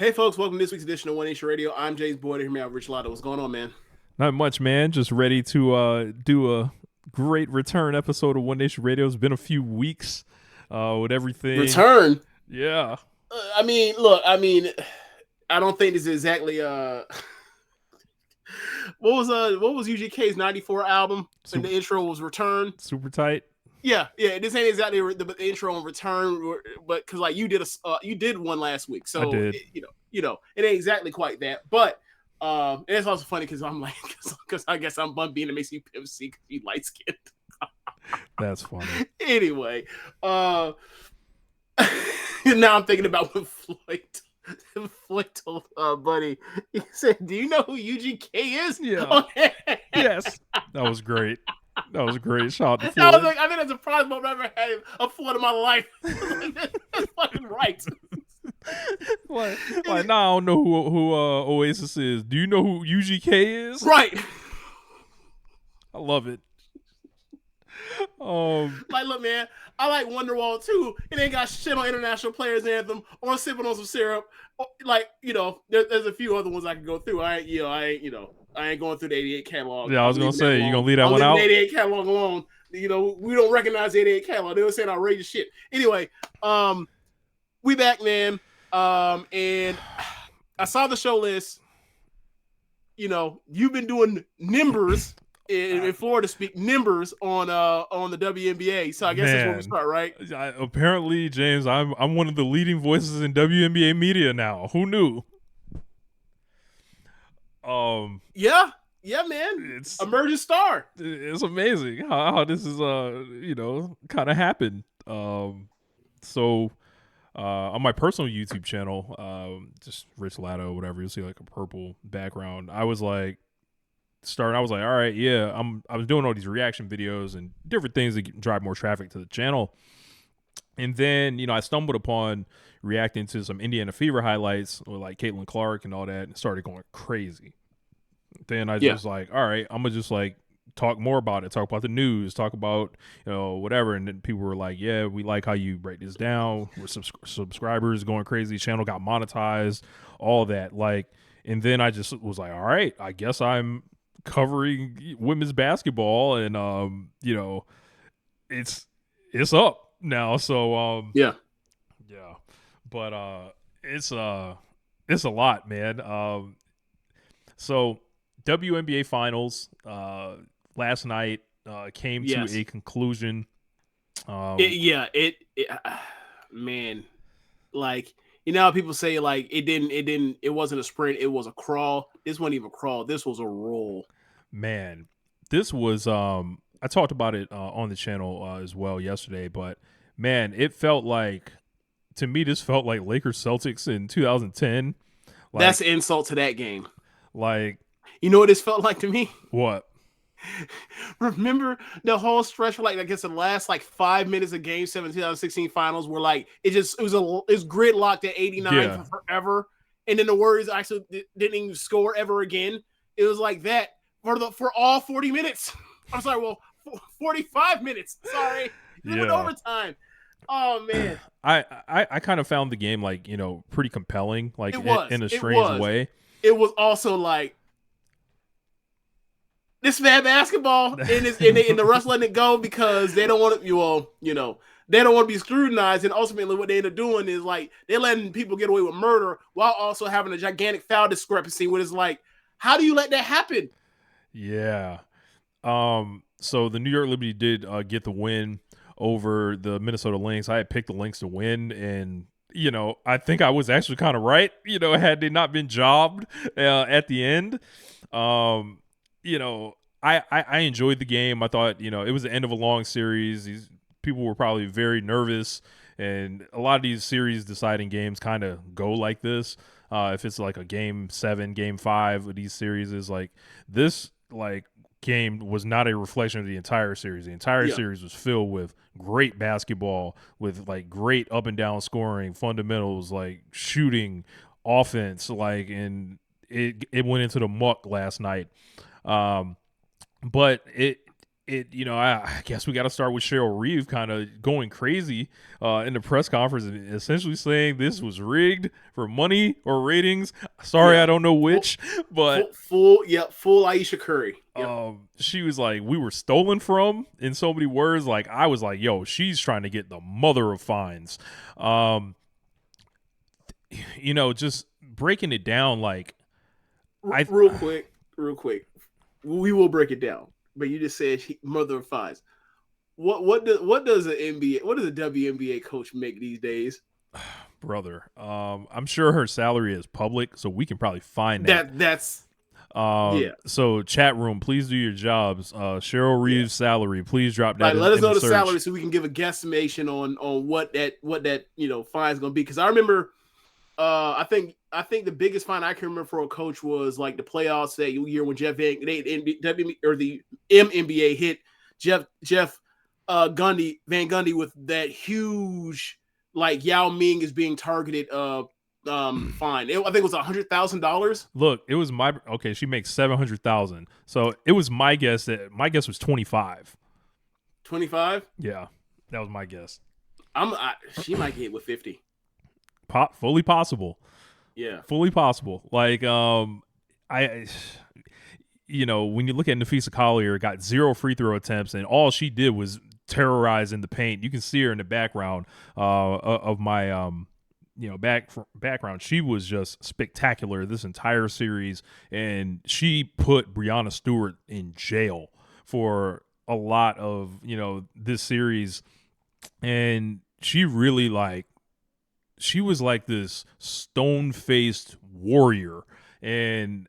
Hey, folks, welcome to this week's edition of One Nation Radio. I'm James Boyd. Here, man, Rich Latta. What's going on, man? Not much, man. Just ready to do a great return episode of One Nation Radio. It's been a few weeks with everything. Return? Yeah. Look, I don't think this is exactly what was UGK's 94 album? And the intro was Return. Super tight. Yeah. This ain't exactly the intro on Return, but because like you did one last week, so I did. It ain't exactly quite that. But and it's also funny because I'm like, because I guess I'm being to make you PFC because you light skinned. That's funny. Anyway, now I'm thinking about when Floyd told Buddy, he said, "Do you know who UGK is?" Yeah. Yes. That was great. That was great. Shout out to Floyd. I was like, I think that's the proudest moment I've ever had a Floyd in my life. That's fucking right. Like, nah, I don't know who Oasis is. Do you know who UGK is? Right. I love it. Like, look, man, I like Wonderwall too. It ain't got shit on International Players Anthem or Sipping on Some Syrup. Like, there's a few other ones I can go through. I ain't going through the 88 catalog. Yeah, I was gonna say, you gonna leave that one out? The 88 catalog alone. We don't recognize the 88 catalog. They were saying outrageous shit. Anyway, we back, man. And I saw the show list. You've been doing numbers in Florida, speak numbers on the WNBA. So I guess that's where we start, right? Apparently, James, I'm one of the leading voices in WNBA media now. Who knew? Yeah, man. It's emerging star. It's amazing how this is kind of happened. So on my personal YouTube channel, just Rich Latta or whatever, you'll see like a purple background. I was like, all right, yeah, I was doing all these reaction videos and different things that drive more traffic to the channel. And then, I stumbled upon reacting to some Indiana Fever highlights with like Caitlin Clark and all that, and started going crazy. Then I just like, all right, I'm gonna just like talk more about it, talk about the news, talk about whatever. And then people were like, yeah, we like how you break this down. We're subscribers going crazy. Channel got monetized, all that. Like, and then I just was like, all right, I guess I'm covering women's basketball, and it's up now. So but it's a lot, man. So WNBA Finals last night came to a conclusion. Man, like, how people say like it wasn't a sprint, it was a crawl. This wasn't even a crawl. This was a roll. Man, this was I talked about it on the channel as well yesterday, but man, it felt like, to me, this felt like Lakers Celtics in 2010. Like, that's an insult to that game. Like, you know what this felt like to me? What? Remember the whole stretch for like, I guess, the last like 5 minutes of Game 7 2016 Finals, where like it was gridlocked at 89 for forever, and then the Warriors actually didn't even score ever again. It was like that for all 40 minutes. I'm sorry, well, 45 minutes. Sorry, with overtime. Oh man, I kind of found the game like pretty compelling, like in a strange way. It was also like, this bad basketball, and the refs letting it go because they don't want to, they don't want to be scrutinized. And ultimately, what they end up doing is like they're letting people get away with murder while also having a gigantic foul discrepancy. Where it's like, how do you let that happen? Yeah. So the New York Liberty did get the win over the Minnesota Lynx. I had picked the Lynx to win, and I think I was actually kind of right. Had they not been jobbed at the end. I enjoyed the game. I thought, it was the end of a long series. These people were probably very nervous, and a lot of these series deciding games kind of go like this. If it's like a game 7, game 5 of these series, is like this, like, game was not a reflection of the entire series. The entire series was filled with great basketball, with like great up and down scoring, fundamentals, like shooting, offense, like, and it went into the muck last night. But I guess we got to start with Cheryl Reeve kind of going crazy in the press conference and essentially saying this was rigged for money or ratings. Sorry, I don't know which, but full Aisha Curry. Yep. She was like, we were stolen from in so many words. Like, I was like, yo, she's trying to get the mother of fines. Just breaking it down, like, real quick, we will break it down. But you just said mother of fines. What does an NBA, what does a WNBA coach make these days? Brother, I'm sure her salary is public, so we can probably find that. That's So chat room, please do your jobs. Cheryl Reeve's salary, please drop that. Let us know the salary so we can give a guesstimation on what that fine is going to be. Because I remember, I think the biggest fine I can remember for a coach was like the playoffs that year when the MNBA hit Jeff Van Gundy with that huge, like, Yao Ming is being targeted fine. I think it was $100,000. Look, it was she makes $700,000. So it was my guess was 25. 25? Yeah. That was my guess. She might get with 50. Fully possible. Yeah. Fully possible. Like, when you look at Nafisa Collier, got 0 free throw attempts, and all she did was terrorize in the paint. You can see her in the background of my background. She was just spectacular this entire series, and she put Breanna Stewart in jail for a lot of this series, and she really she was like this stone-faced warrior, and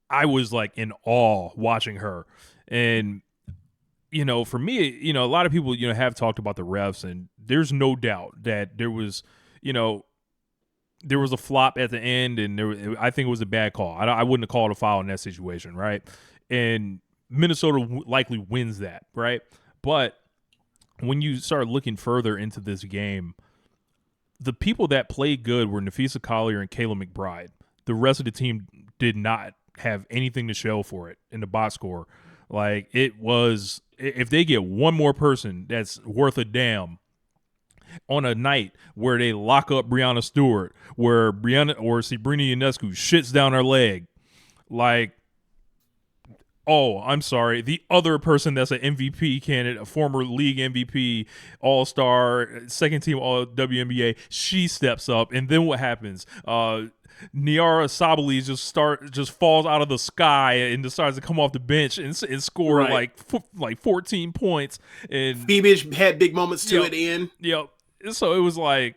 I was like in awe watching her. And for me, a lot of people have talked about the refs, and there's no doubt that there was a flop at the end, and I think it was a bad call. I wouldn't have called a foul in that situation, right? And Minnesota likely wins that, right? But when you start looking further into this game, the people that played good were Nafisa Collier and Kayla McBride. The rest of the team did not have anything to show for it in the box score. Like, it was, if they get one more person that's worth a damn on a night where they lock up Breanna Stewart, where Sabrina Ionescu shits down her leg, like, oh, I'm sorry, the other person that's an MVP candidate, a former league MVP, all-star, second team all WNBA, she steps up, and then what happens? Niara Sabali just falls out of the sky and decides to come off the bench and score like 14 points. And Phoebe had big moments too at the end. Yep. So it was like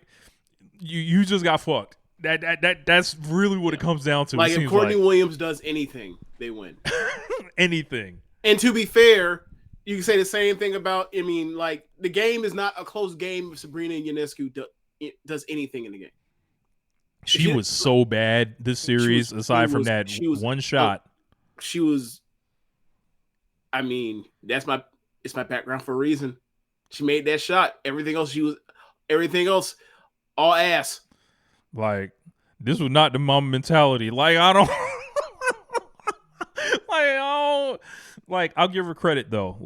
you just got fucked. That's really what it comes down to. Like, if Courtney Williams does anything, they win. Anything. And to be fair, you can say the same thing about, the game is not a close game if Sabrina Ionescu does anything in the game. She was so bad this series, aside from that one shot. She was, it's my background for a reason. She made that shot. Everything else, all ass. Like, this was not the mom mentality. I'll give her credit though.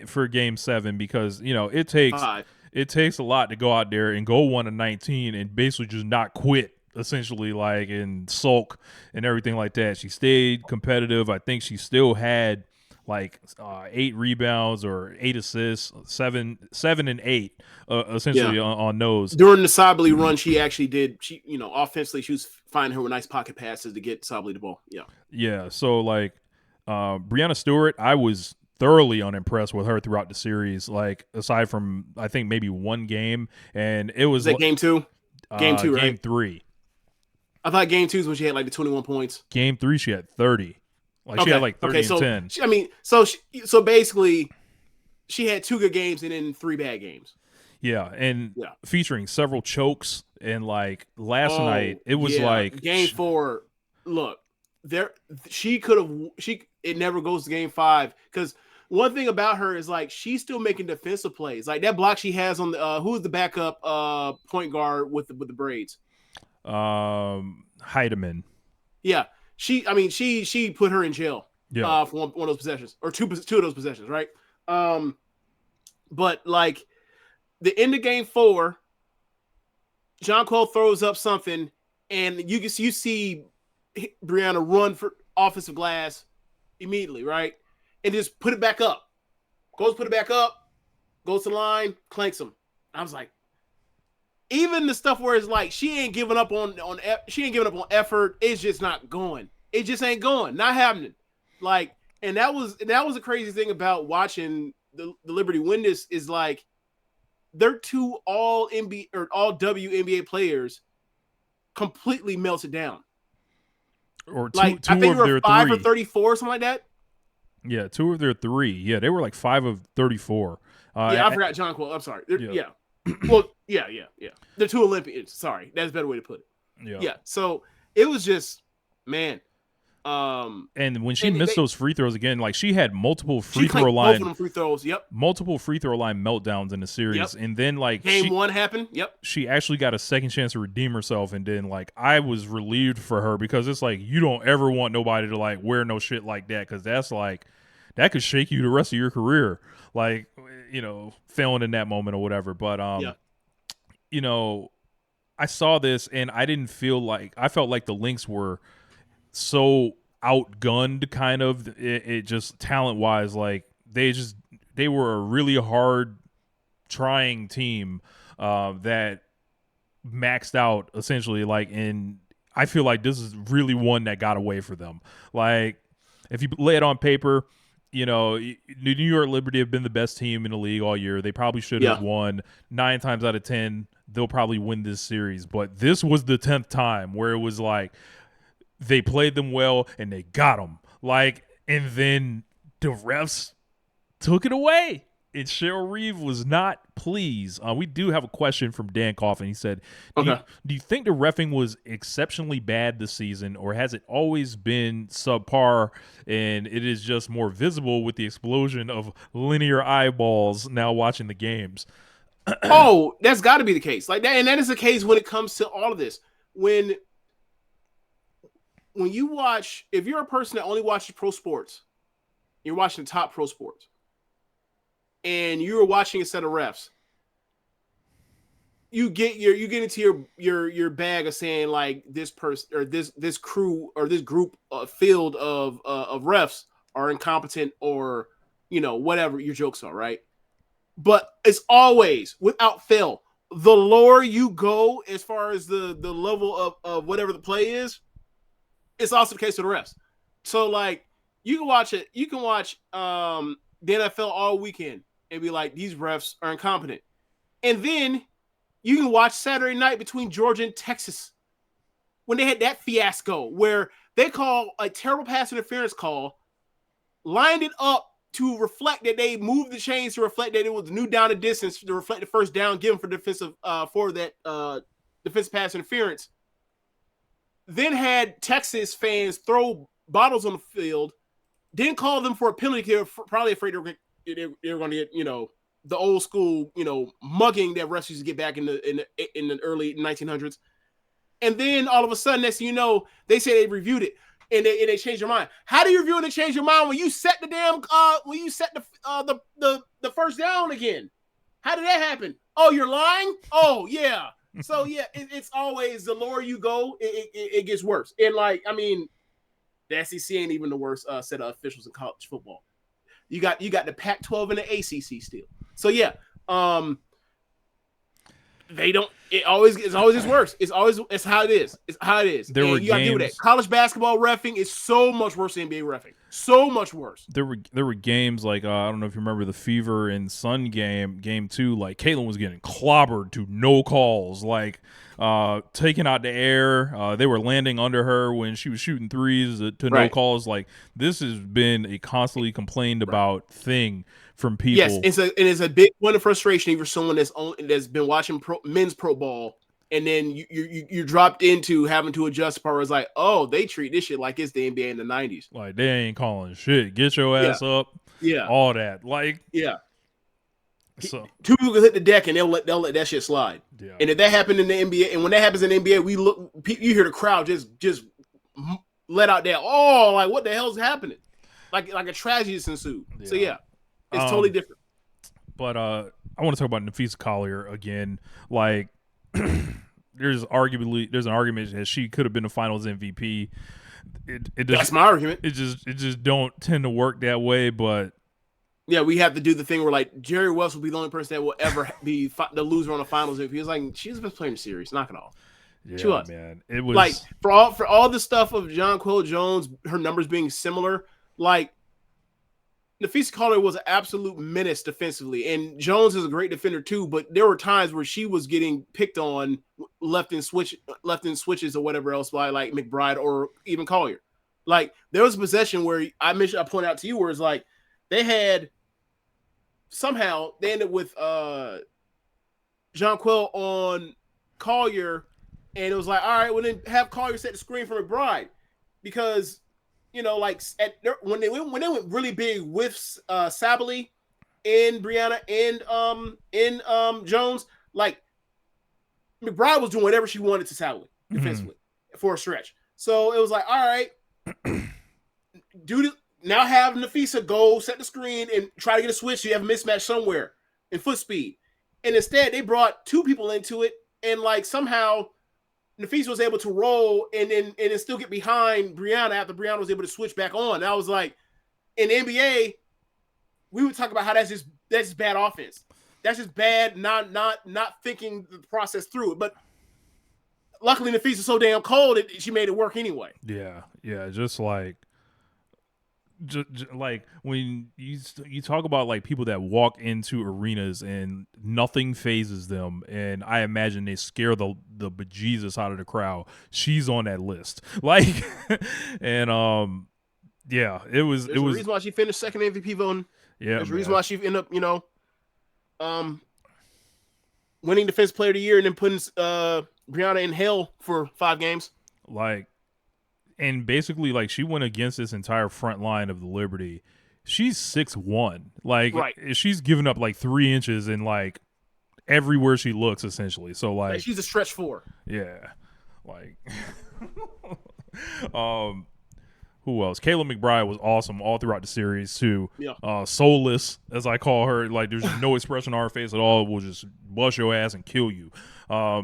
For Game 7, because it takes a lot to go out there and go 1-19 and basically just not quit, essentially, and sulk and everything like that. She stayed competitive. I think she still had 8 rebounds or 8 assists, 7 and 8, essentially on those. During the Sabali run, she actually did. She, offensively, she was finding her nice pocket passes to get Sabali the ball. Yeah. Yeah. So Breanna Stewart, I was thoroughly unimpressed with her throughout the series. Aside from I think maybe one game, and it was that game 2. Game 2, right? Game 3. I thought game 2 is when she had the 21 points. Game 3, she had 30. She had 30 and 10. So basically, she had 2 good games and then 3 bad games. Yeah, and featuring several chokes. And last night, it was game 4. Look, she could have. It never goes to game 5 because one thing about her is she's still making defensive plays. That block she has on the who's the backup point guard with the braids? Heidemann. Yeah. She put her in jail. for one of those possessions or two of those possessions, right? But like the end of game 4, Jonquel throws up something, and you see Brianna run for offensive glass immediately, right? And just put it back up. Goes to the line, clanks him. I was like, even the stuff where it's like she ain't giving up on effort. It's just not going. It just ain't going. Not happening. Like, and that was the crazy thing about watching the Liberty win this is like they're 2 all NBA or all WNBA players completely melted down. Or two, like two I think of they were their 5 3. or 34, something like that. Yeah, 2 of their 3. Yeah, they were like 5 of 34. I forgot Jonquel. I'm sorry. Yeah. Well, yeah. They're 2 Olympians. Sorry, that's a better way to put it. Yeah. So it was just, man. And when she missed those free throws again, like she had multiple free throw free throws. Yep. Multiple free throw line meltdowns in the series, and then like game 1 happened. Yep. She actually got a second chance to redeem herself, and then like I was relieved for her because it's like you don't ever want nobody to like wear no shit like that because that's like that could shake you the rest of your career, like failing in that moment or whatever. But I saw this and I felt like the Lynx were so outgunned kind of it just talent wise, like they were a really hard trying team that maxed out essentially, like, and I feel like this is really one that got away for them. Like if you lay it on paper, New York Liberty have been the best team in the league all year. They probably should have won 9 times out of 10. They'll probably win this series, but this was the 10th time where it was like they played them well and they got them. Like, and then the refs took it away. And Cheryl Reeve was not pleased. We do have a question from Dan Coffin. He said, do you think the reffing was exceptionally bad this season, or has it always been subpar and it is just more visible with the explosion of linear eyeballs now watching the games? Oh, that's got to be the case. Like that, and that is the case when it comes to all of this. When you watch, if you're a person that only watches pro sports, you're watching the top pro sports, and you're watching a set of refs, you get into your bag of saying like this person or this crew or this group field of refs are incompetent or whatever your jokes are, right? But it's always without fail, the lower you go as far as the level of whatever the play is, it's also the case with the refs. So like you can watch the NFL all weekend and be like, these refs are incompetent. And then you can watch Saturday night between Georgia and Texas when they had that fiasco where they call a terrible pass interference call, lined it up to reflect that they moved the chains to reflect that it was new down and distance to reflect the first down given for defensive defensive pass interference. Then had Texas fans throw bottles on the field, didn't call them for a penalty. They were probably afraid they were going to get, the old school, mugging that refs used to get back in the early 1900s. And then all of a sudden, next thing you know, they say they reviewed it and they changed their mind. How do you review and they change your mind when you set the the first down again? How did that happen? Oh, you're lying? Oh, yeah. So yeah, it's always the lower you go, it gets worse. And like, I mean, the SEC ain't even the worst set of officials in college football. You got the Pac-12 and the ACC still. So yeah, they don't. It's always gets worse. It's how it is. It's how it is. You got to deal with that. College basketball reffing is so much worse than NBA reffing. So much worse. There were games like I don't know if you remember the Fever and Sun game 2. Like Caitlin was getting clobbered to no calls. Like taken out the air. They were landing under her when she was shooting threes to no calls. Like this has been a constantly complained about thing from people. Yes, it's a big point of frustration even for someone that's been watching men's pro ball, and then you dropped into having to adjust. Part was like, oh, they treat this shit like it's the NBA in the 90s. Like they ain't calling shit. Get your ass up. Yeah, all that. Like so 2 people can hit the deck and they'll let that shit slide. Yeah. And if that happened in the NBA, and when that happens in the NBA, you hear the crowd just let out that like what the hell's happening? like a tragedy has ensued. So yeah, it's totally different. But I want to talk about Nafisa Collier again. Like, there's an argument that she could have been the Finals MVP. That's my argument. It just don't tend to work that way. But yeah, we have to do the thing where like Jerry West will be the only person that will ever be the loser on the Finals MVP. He was like, she's the best player in the series. Knock it off. Yeah, she was. Man. It was like for all the stuff of Jonquel Jones, her numbers being similar. Like Nafisa Collier was an absolute menace defensively, and Jones is a great defender too. But there were times where she was getting picked on left in switches or whatever else by like McBride or even Collier. Like there was a possession where I pointed out to you where it's like they ended with Jonquel on Collier, and it was like, all right, well then have Collier set the screen for McBride because. You know, like when they went really big with Sabally and Brianna and Jones, like McBride was doing whatever she wanted to Sabally defensively for a stretch. So it was like, all right, now have Nafisa go set the screen and try to get a switch. So you have a mismatch somewhere in foot speed, and instead they brought two people into it, and like somehow. Nafisa was able to roll and then still get behind Brianna after Brianna was able to switch back on. And I was like, in the NBA, we would talk about how that's just bad offense. That's just bad, not thinking the process through it. But luckily, Nafisa's so damn cold, she made it work anyway. Yeah, just like when you talk about like people that walk into arenas and nothing phases them, and I imagine they scare the bejesus out of the crowd. She's on that list, like, and yeah, it was. There's a reason why she finished second MVP voting. Yeah, there's a reason why she ended up, winning Defensive Player of the Year and then putting Brianna in hell for 5 games. Like. And basically, like, she went against this entire front line of the Liberty. She's 6'1". Like, she's given up, like, 3 inches in, like, everywhere she looks, essentially. So, like she's a stretch 4. Yeah. Like, who else? Kayla McBride was awesome all throughout the series, too. Yeah. Soulless, as I call her. Like, there's no expression on her face at all. We'll just bust your ass and kill you.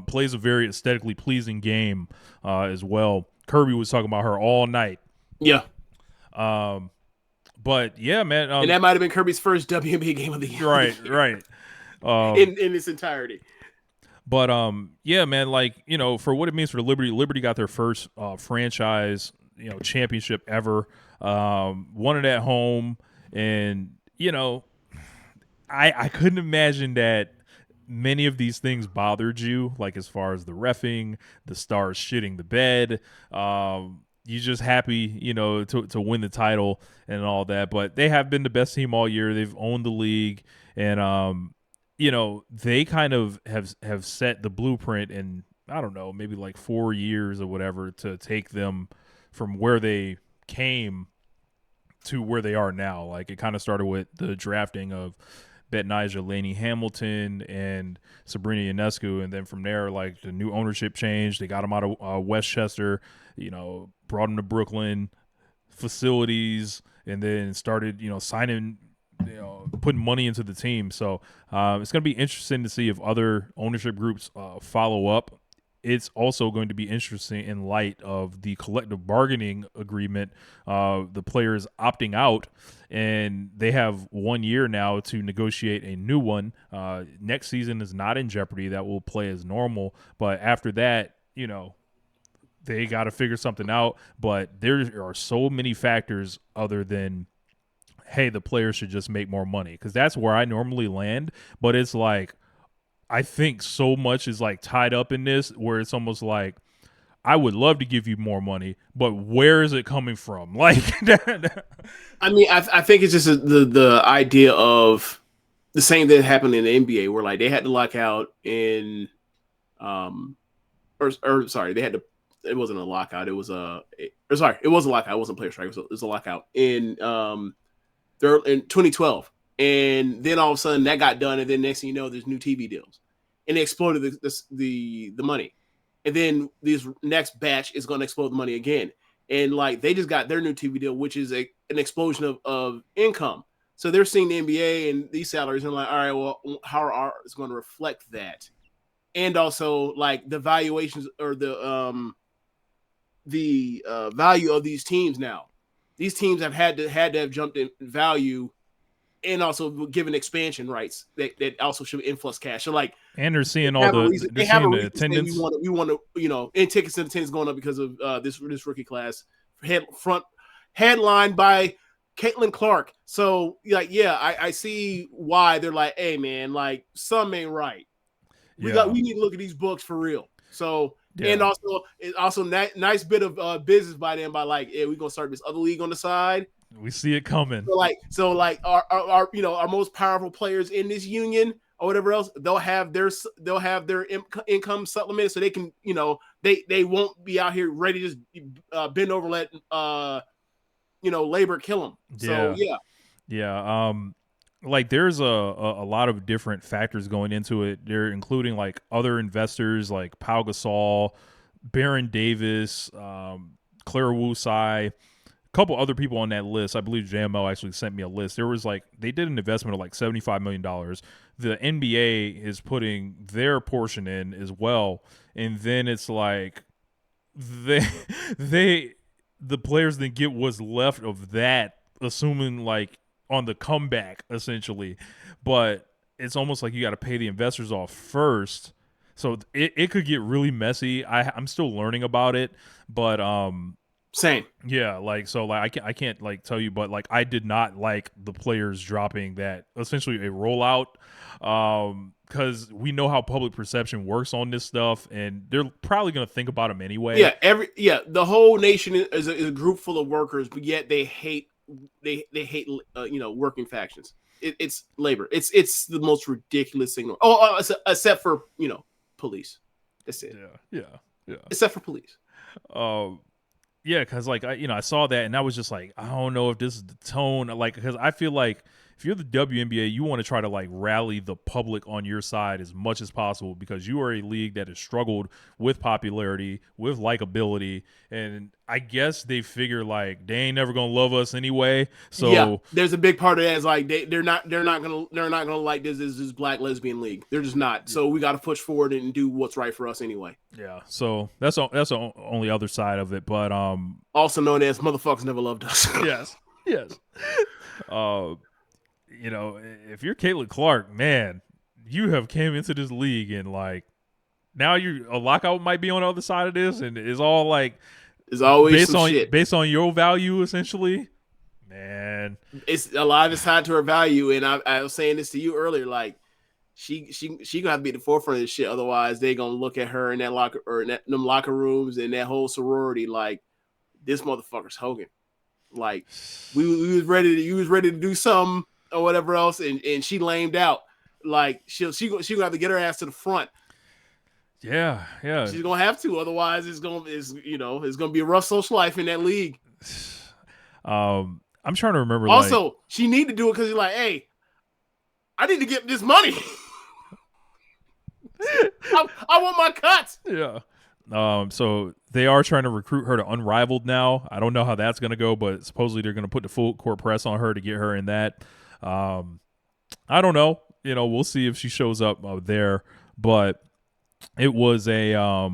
Plays a very aesthetically pleasing game as well. Kirby was talking about her all night. Yeah. But yeah, man. And that might have been Kirby's first WNBA game of the year. Right. In its entirety. But yeah, man, like, for what it means for Liberty got their first franchise, championship ever. Won it at home. And, I couldn't imagine that many of these things bothered you, like as far as the reffing, the stars shitting the bed. You're just happy, to win the title and all that. But they have been the best team all year. They've owned the league, and they kind of have set the blueprint in, I don't know, maybe like 4 years or whatever to take them from where they came to where they are now. Like it kind of started with the drafting of Betnijah Laney Hamilton and Sabrina Ionescu, and then from there, like the new ownership changed. They got them out of Westchester, brought them to Brooklyn facilities, and then started, signing, putting money into the team. So it's going to be interesting to see if other ownership groups follow up. It's also going to be interesting in light of the collective bargaining agreement, the players opting out, and they have 1 year now to negotiate a new one. Next season is not in jeopardy. That will play as normal. But after that, they got to figure something out. But there are so many factors other than, hey, the players should just make more money, because that's where I normally land. But it's like, I think so much is like tied up in this, where it's almost like, I would love to give you more money, but where is it coming from? Like, I mean, I think it's just the idea of the same that happened in the NBA, where like they had to lock out in, they had to. It wasn't a lockout. It was it was a lockout. It wasn't player strike. It was a lockout in 2012. And then all of a sudden that got done, and then next thing you know, there's new TV deals, and they exploded the money, and then this next batch is going to explode the money again. and like they just got their new TV deal, which is an explosion of income. So they're seeing the NBA and these salaries and like, all right, well, how are ours going to reflect that? And also like the valuations or the value of these teams now. These teams have had to have jumped in value and also given expansion rights that also should influx cash. So like, and they're seeing all the they have a reason attendance. We want to, you know, and tickets and attendance going up because of this rookie class. Headlined by Caitlin Clark. So like, yeah, I see why they're like, hey man, like something ain't right. We need to look at these books for real. So and also nice bit of business by them by like, yeah, we're gonna start this other league on the side. We see it coming. So like our you know, our most powerful players in this union or whatever else, they'll have their income supplement, so they can, you know, they won't be out here ready to just bend over, let you know, labor kill them. So yeah. Like there's a lot of different factors going into it. They're including like other investors like Pau Gasol, Baron Davis, Claire Wu Tsai, a couple other people on that list. I believe JML actually sent me a list. There was like, they did an investment of like $75 million. The NBA is putting their portion in as well. And then it's like the players didn't get what's left of that, assuming like on the comeback essentially. But it's almost like you got to pay the investors off first. So it could get really messy. I'm still learning about it, but same. Yeah, like so like I can't like tell you, but like I did not like the players dropping that, essentially a rollout, because we know how public perception works on this stuff, and they're probably going to think about them anyway. The whole nation is a group full of workers, but yet they hate you know, working factions. It's labor. It's the most ridiculous thing. Except for, you know, police. That's it. Yeah. Except for police. Yeah, because like I saw that and I was just like, I don't know if this is the tone. Like, because I feel like if you're the WNBA, you want to try to like rally the public on your side as much as possible, because you are a league that has struggled with popularity, with likability, and I guess they figure like they ain't never gonna love us anyway. So yeah, there's a big part of that is like they're not gonna like this black lesbian league. They're just not. So we got to push forward and do what's right for us anyway. Yeah. So that's the only other side of it. But also known as motherfuckers never loved us. Yes. You know, if you're Caitlin Clark, man, you have came into this league and like now a lockout might be on the other side of this, and it's all like it's always based on your value essentially. Man, it's a lot of it's tied to her value, and I was saying this to you earlier, like she gonna have to be at the forefront of this shit, otherwise they gonna look at her in that locker or in them locker rooms and that whole sorority like this motherfucker's Hogan. Like we was ready to do something or whatever else, and she lamed out. Like she gonna have to get her ass to the front. Yeah. She's gonna have to, otherwise it's gonna be a rough social life in that league. I'm trying to remember. Also, she need to do it because you're like, hey, I need to get this money. I want my cut. Yeah. So they are trying to recruit her to Unrivaled now. I don't know how that's going to go, but supposedly they're going to put the full court press on her to get her in that. I don't know. You know, we'll see if she shows up there. But it was a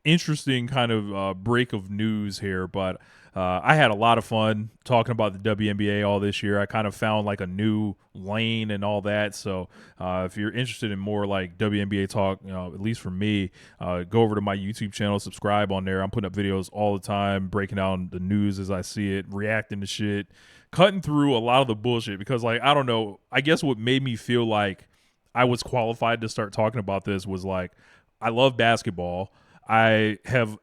interesting kind of break of news here. But I had a lot of fun talking about the WNBA all this year. I kind of found like a new lane and all that. So if you're interested in more like WNBA talk, you know, at least for me, go over to my YouTube channel, subscribe on there. I'm putting up videos all the time, breaking down the news as I see it, reacting to shit, cutting through a lot of the bullshit, because like, I don't know, I guess what made me feel like I was qualified to start talking about this was like, I love basketball. I have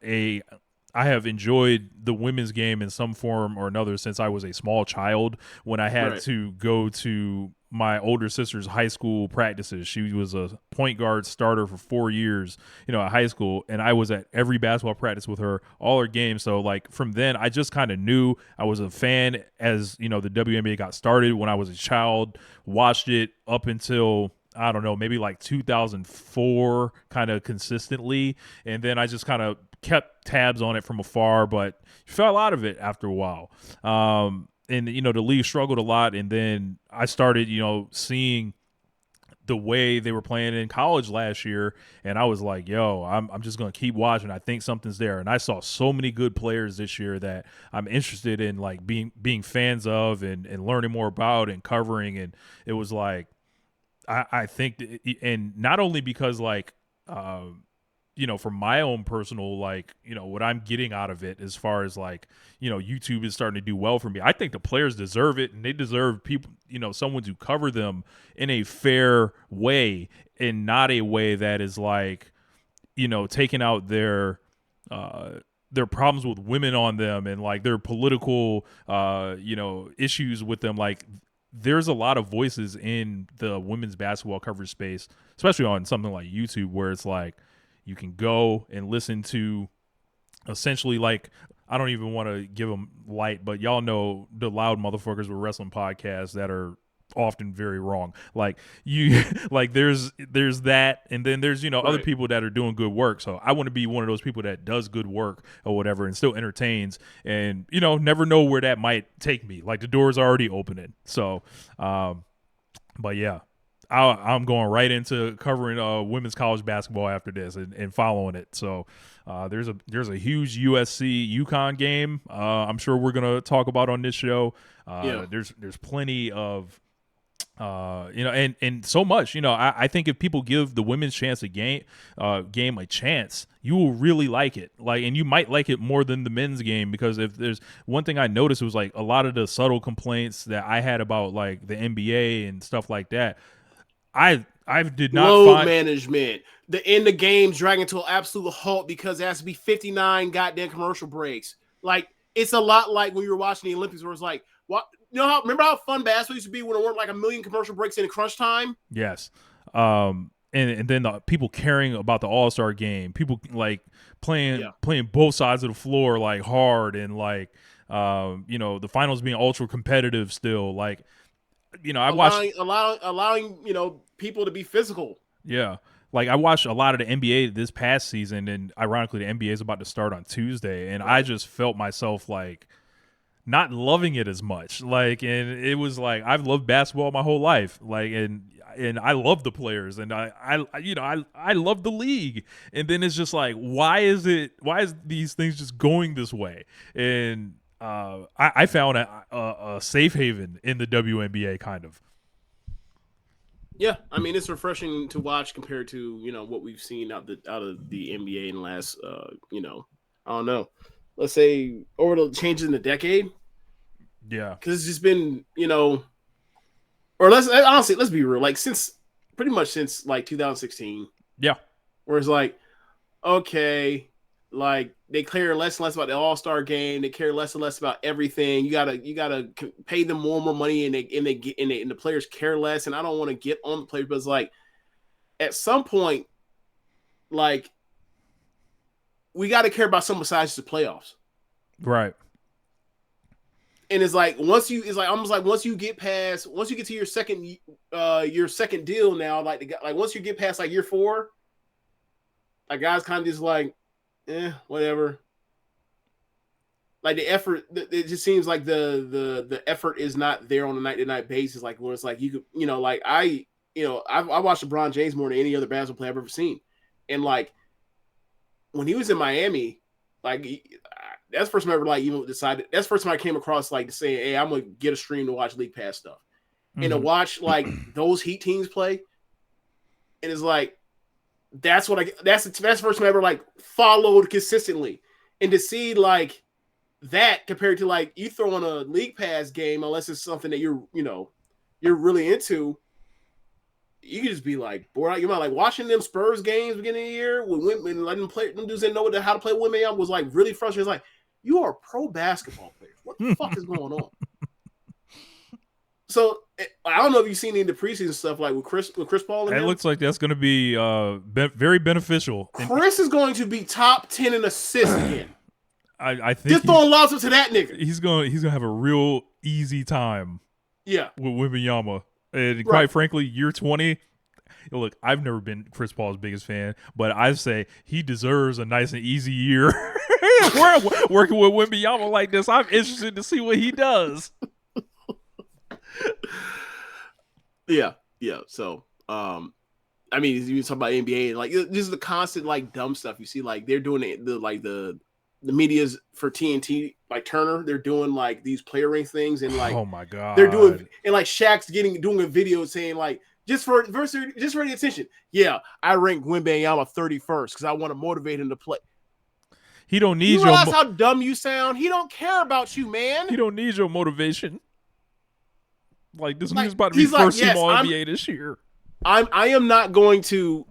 enjoyed the women's game in some form or another since I was a small child, when I had to go to my older sister's high school practices. She was a point guard starter for 4 years, you know, at high school, and I was at every basketball practice with her, all her games. So like from then, I just kind of knew I was a fan as, you know, the WNBA got started when I was a child, watched it up until, I don't know, maybe like 2004 kind of consistently. And then I just kind of kept tabs on it from afar, but you fell out of it after a while. And the league struggled a lot, and then I started seeing the way they were playing in college last year, and I was like, yo, I'm just gonna keep watching. I think something's there. And I saw so many good players this year that I'm interested in like being fans of and learning more about and covering. And it was like I think and not only because like from my own personal, like, what I'm getting out of it as far as like, YouTube is starting to do well for me. I think the players deserve it, and they deserve people, someone to cover them in a fair way and not a way that is like, taking out their problems with women on them and like their political, issues with them. Like, there's a lot of voices in the women's basketball coverage space, especially on something like YouTube, where it's like, you can go and listen to essentially like, I don't even want to give them light, but y'all know the loud motherfuckers with wrestling podcasts that are often very wrong. Like like there's that, and then there's other people that are doing good work. So I want to be one of those people that does good work or whatever and still entertains, and never know where that might take me. Like, the door's already opening. So but yeah, I'm going right into covering women's college basketball after this and following it. So there's a huge USC UConn game. I'm sure we're gonna talk about on this show. There's plenty of and so much. I think if people give the women's game a chance, you will really like it. Like, and you might like it more than the men's game, because if there's one thing I noticed, was like a lot of the subtle complaints that I had about like the NBA and stuff like that. I did not load management, the end of games dragging to an absolute halt because there has to be 59 goddamn commercial breaks. Like, it's a lot like when you were watching the Olympics, where it's like, what? Remember how fun basketball used to be when there weren't like a million commercial breaks in crunch time? Yes. And then the people caring about the All-Star game, people like playing both sides of the floor like hard, and like the finals being ultra competitive still. Like, I watched allowing people to be physical. Yeah. Like, I watched a lot of the NBA this past season, and ironically the NBA is about to start on Tuesday, and I just felt myself like not loving it as much. Like, and it was like, I've loved basketball my whole life. Like, and I love the players, and I love the league. And then it's just like, why is these things just going this way? And I found a safe haven in the WNBA, kind of. Yeah, I mean, it's refreshing to watch compared to what we've seen out of the NBA in the last I don't know, let's say over the changes in the decade. Yeah, because it's just been or let's be real, like pretty much since like 2016. Yeah, where it's like, okay, like they care less and less about the All-Star game. They care less and less about everything. You gotta pay them more and more money, and the players care less. And I don't want to get on the players, but it's like, at some point, like, we got to care about something besides the playoffs, right? And it's like, once you get to your second deal now, like once you get past like year 4, like, guys kind of just like, whatever. Like, the effort, it just seems like the effort is not there on a night-to-night basis. Like, where it's like, you could, like I watched LeBron James more than any other basketball player I've ever seen. And like, when he was in Miami, like, that's the first time I ever like even decided. That's the first time I came across like saying, "Hey, I'm gonna get a stream to watch League Pass stuff," and to watch like those Heat teams play. And it's like, that's the first time I ever like followed consistently, and to see like that compared to like you throw on a League Pass game, unless it's something that you're really into. You could just be like bored out. You might like watching them Spurs games beginning of the year when women letting them play. Them dudes didn't know how to play women. I was like really frustrated. It's like, you are pro basketball players. What the fuck is going on? So I don't know if you've seen any of the preseason stuff like with Chris Paul. It looks like that's going to be very beneficial. Chris is going to be top 10 in assists again. I think just throwing lobs up to that nigga. He's gonna have a real easy time. Yeah, with Wembanyama. And quite frankly, year 20, look, I've never been Chris Paul's biggest fan, but I say he deserves a nice and easy year. Working with Wembanyama like this, I'm interested to see what he does. Yeah. So, I mean, you talk about NBA and like just the constant like dumb stuff you see. Like they're doing the media's for TNT, like Turner. They're doing like these player rank things and like, oh my god, they're doing and like Shaq's doing a video saying like just for the attention. Yeah, I rank Wembanyama 31st because I want to motivate him to play. He don't need you realize how dumb you sound. He don't care about you, man. He don't need your motivation. Like this nigga's about to be first team All NBA this year. I am going to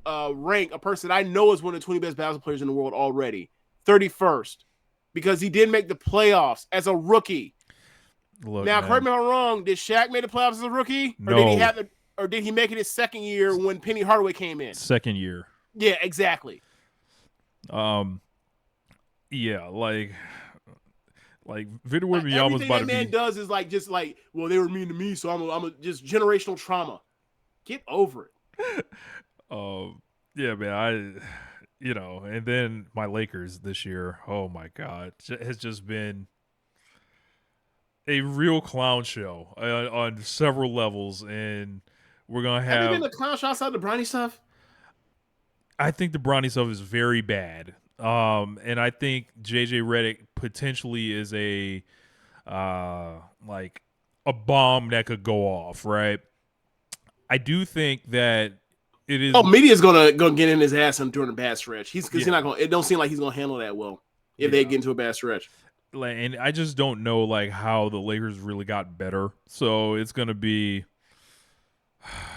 rank a person I know is one of the 20 best basketball players in the world already 31st because he didn't make the playoffs as a rookie. Look, now, man, correct me if I'm wrong. Did Shaq make the playoffs as a rookie, no. or did he make it his second year when Penny Hardaway came in? Second year. Yeah, exactly. Yeah, like Victor Wembanyama's about to be. Everything that man does is like just like, well, they were mean to me, so I'm a just generational trauma. Get over it. Yeah, man. And then my Lakers this year. Oh my God, has just been a real clown show on several levels, and we're gonna have. Have you been a clown show outside the Bronny stuff? I think the Bronny stuff is very bad. And I think JJ Redick potentially is a bomb that could go off, right? I do think that it is. Oh, media's gonna get in his ass during a bad stretch. He's not gonna. It don't seem like he's gonna handle that well if they get into a bad stretch. And I just don't know how the Lakers really got better. So it's gonna be.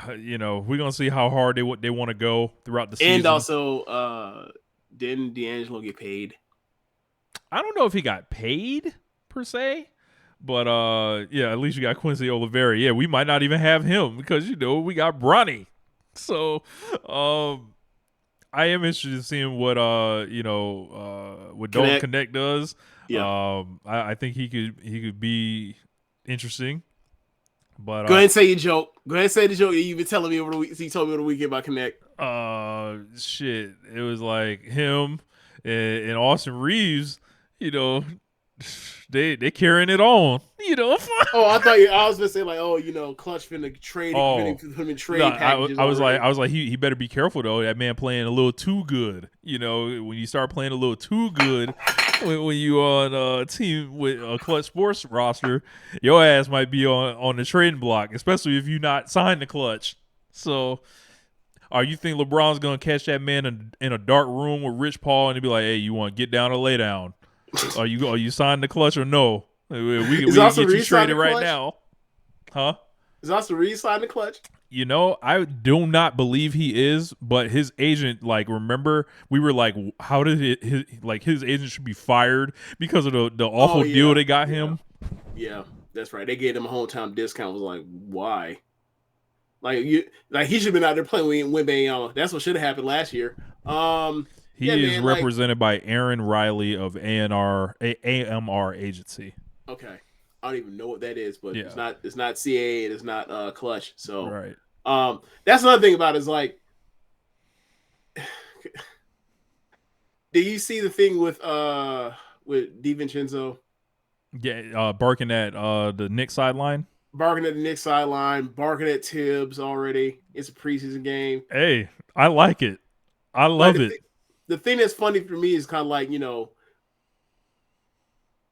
We're gonna see how hard they want to go throughout the season. And also, didn't D'Angelo get paid? I don't know if he got paid per se, but at least you got Quincy Oliveri. Yeah, we might not even have him because we got Bronny. So, I am interested in seeing what Dalton Connect does. Yeah. I think he could be interesting. But go ahead and say your joke. Go ahead and say the joke you've been telling me over the week. He told me over the weekend about Connect. Shit. It was like him and Austin Reeves, they carrying it on, Oh, I was gonna say like, Clutch finna trade him in trade packages. I was like he better be careful though. That man playing a little too good. When you start playing a little too good when you on a team with a Clutch Sports roster, your ass might be on the trading block, especially if you not signed the Clutch. So you think LeBron's gonna catch that man in a dark room with Rich Paul and he'd be like, hey, you want to get down or lay down? Are you signed the Clutch or no? We can get you traded right now. Huh? Is Austin Reed signed the Clutch? I do not believe he is, but his agent, remember, we were like, how did his agent should be fired because of the awful deal they got him? Yeah, that's right. They gave him a hometown discount. I was like, why? He should have been out there playing with Wembanyama. That's what should have happened last year. He is represented by Aaron Riley of AMR Agency. Okay. I don't even know what that is, but it's not CAA, it's not Clutch. So right. That's another thing about it is do you see the thing with DiVincenzo? Yeah, barking at the Knicks sideline. Barking at the Knicks sideline, barking at Tibbs already. It's a preseason game. Hey, I like it. I love it. The thing that's funny for me is kind of like,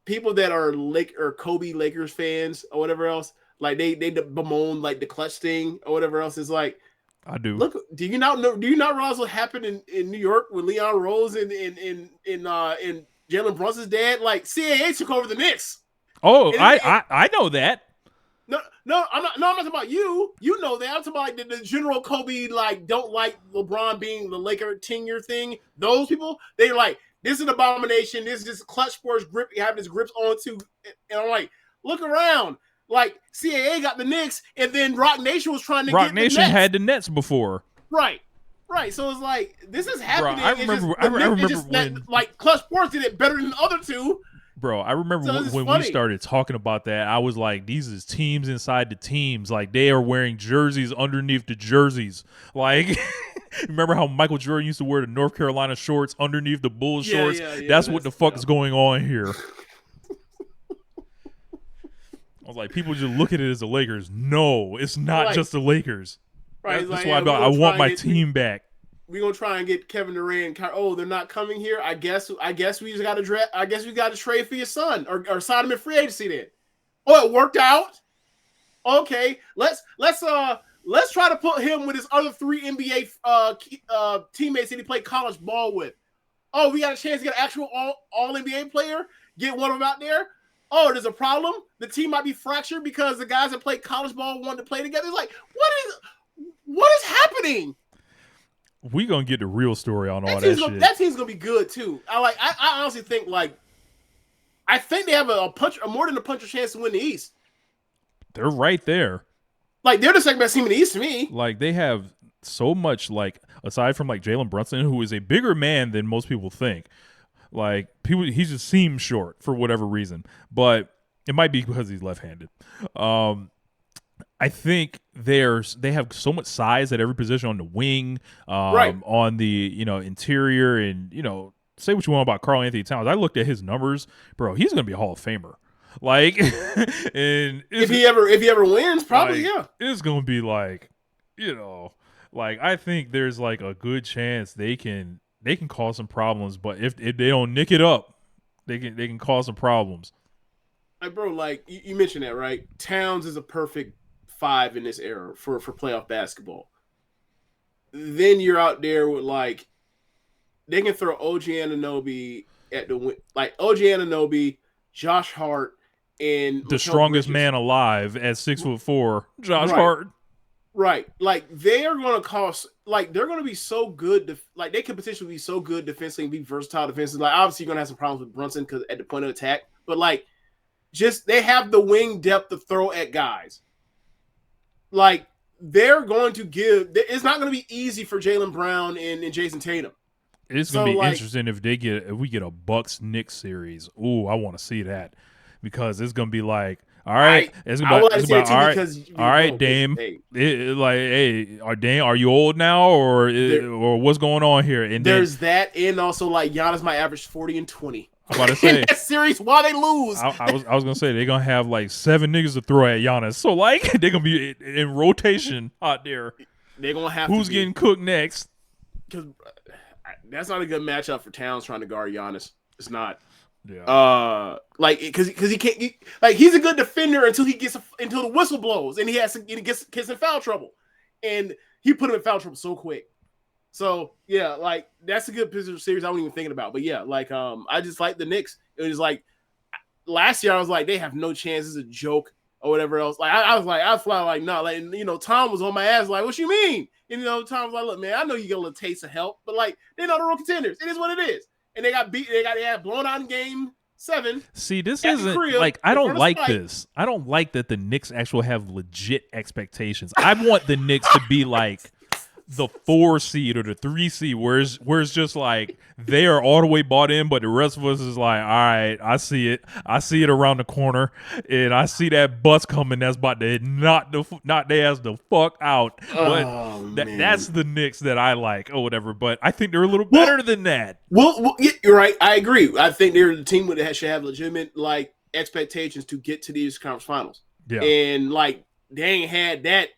people that are Kobe Lakers fans or whatever else, like they bemoan like the Clutch thing or whatever else. Is like, I do. Look, do you not realize what happened in New York with Leon Rose and Jalen Brunson's dad? Like CAA took over the Knicks. Oh, I know that. No, I'm not talking about you. You know that. I'm talking about like the general Kobe don't like LeBron being the Laker tenure thing. Those people, they're like, this is an abomination. This is just Clutch Sports grip having his grips onto. And I'm like, look around. Like CAA got the Knicks, and then Rock Nation was trying to Rock get Nation the Nets. had the Nets before. Right. So it's like this is happening. Bro, I remember when like Clutch Sports did it better than the other two. Bro, I remember when we started talking about that, I was like, these is teams inside the teams. Like, they are wearing jerseys underneath the jerseys. Like, remember how Michael Jordan used to wear the North Carolina shorts underneath the Bulls shorts? That's what the fuck is going on here. I was like, people just look at it as the Lakers. No, it's not just the Lakers. Right, that's why I want my team back. We're gonna try and get Kevin Durant. Oh, they're not coming here. I guess we just got to draft. I guess we got to trade for your son or sign him in free agency then. Oh, it worked out. Okay, let's try to put him with his other 3 NBA teammates that he played college ball with. Oh, we got a chance to get an actual all NBA player. Get one of them out there. Oh, there's a problem. The team might be fractured because the guys that played college ball wanted to play together. It's like, what is happening? We gonna get the real story on all that shit. That team's gonna be good too. I honestly think I think they have a more than a puncher chance to win the East. They're right there. Like, they're the second best team in the East to me. Like, they have so much, like, aside from like Jalen Brunson, who is a bigger man than most people think. Like, he just seems short for whatever reason, but it might be because he's left-handed. I think they have so much size at every position on the wing, on the interior, and say what you want about Karl Anthony Towns. I looked at his numbers, bro. He's gonna be a Hall of Famer. Like, and if he ever wins, probably it's gonna be like, I think there's like a good chance they can cause some problems, but if they don't nick it up, they can cause some problems. Like, bro, like you mentioned that, right? Towns is a perfect 5 in this era for playoff basketball. Then you're out there with they can throw OG Anunoby at OG Anunoby, Josh Hart, and the strongest man alive at 6'4", Josh Hart. Right, like they are going to cost. Like, they're going to be so good. They could potentially be so good defensively and be versatile defensively. Like, obviously, you're going to have some problems with Brunson because at the point of attack, but just they have the wing depth to throw at guys. Like, they're going to give. It's not going to be easy for Jaylen Brown and Jason Tatum. It's going to be interesting if we get a Bucks-Knicks series. Ooh, I want to see that because it's going to be like, all right, all right, Dame. Dame, are you old now or what's going on here? And there's that, and also Giannis might average 40 and 20. I'm about to say that series while they lose. I was gonna say they're gonna have 7 niggas to throw at Giannis, so they're gonna be in rotation out there. They're gonna have who's getting cooked next? Because that's not a good matchup for Towns trying to guard Giannis. It's not. Yeah. Because he can't. He's a good defender until until the whistle blows and he gets in foul trouble, and he put him in foul trouble so quick. So yeah, that's a good position series I wasn't even thinking about. But yeah, I just like the Knicks. It was last year I was like, they have no chance. It's a joke or whatever else. I was flying no. Tom was on my ass what you mean? And Tom was like, look, man, I know you get a little taste of help, but they're not the real contenders. It is what it is. And they got beat. They got blown out in game 7. See, this isn't I don't like this. I don't like that the Knicks actually have legit expectations. I want the Knicks to be the 4 seed or the 3 seed, where it's just they are all the way bought in, but the rest of us is all right, I see it around the corner, and I see that bus coming that's about to knock their ass the fuck out. But that's the Knicks that I like or whatever. But I think they're a little better than that. Well, you're right. I agree. I think they're the team that should have legitimate expectations to get to these conference finals. Yeah, and they ain't had that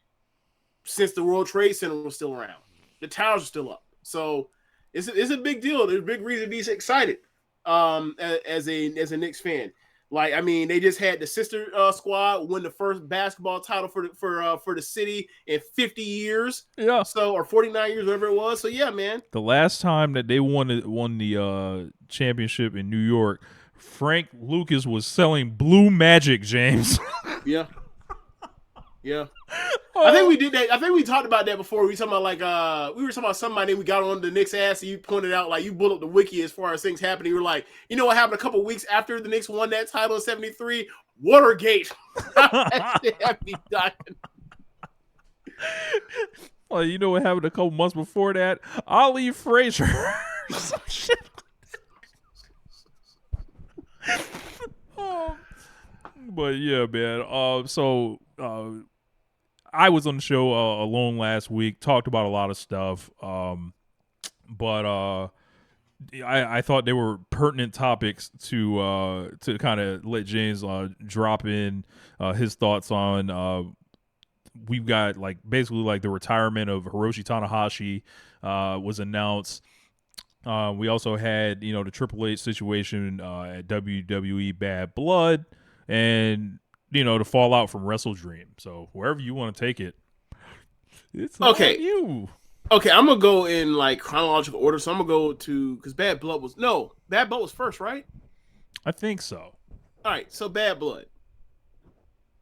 since the World Trade Center was still around. The towers are still up. So it's a big deal. There's a big reason to be excited as a Knicks fan. They just had the sister squad win the first basketball title for the city in 50 years. Yeah. So, or 49 years, whatever it was. So yeah, man. The last time that they won the championship in New York, Frank Lucas was selling Blue Magic, James. Yeah. Yeah. I think we did that. I think we talked about that before. We were talking about we were talking about somebody, we got on the Knicks ass, and you pointed out you pulled up the wiki as far as things happening. You were like, what happened a couple weeks after the Knicks won that title in '73? Watergate. That shit had me dying. Well, you know what happened a couple months before that? Ali Frazier. Some shit. But yeah, man. I was on the show alone last week, talked about a lot of stuff. But I thought they were pertinent topics to kind of let James drop in his thoughts on. We've got basically the retirement of Hiroshi Tanahashi was announced. We also had the Triple H situation at WWE Bad Blood, and the fallout from Wrestle Dream. So wherever you want to take it, it's on you. Okay, I'm gonna go in chronological order. So I'm gonna go to because Bad Blood was first, right? I think so. All right, so Bad Blood.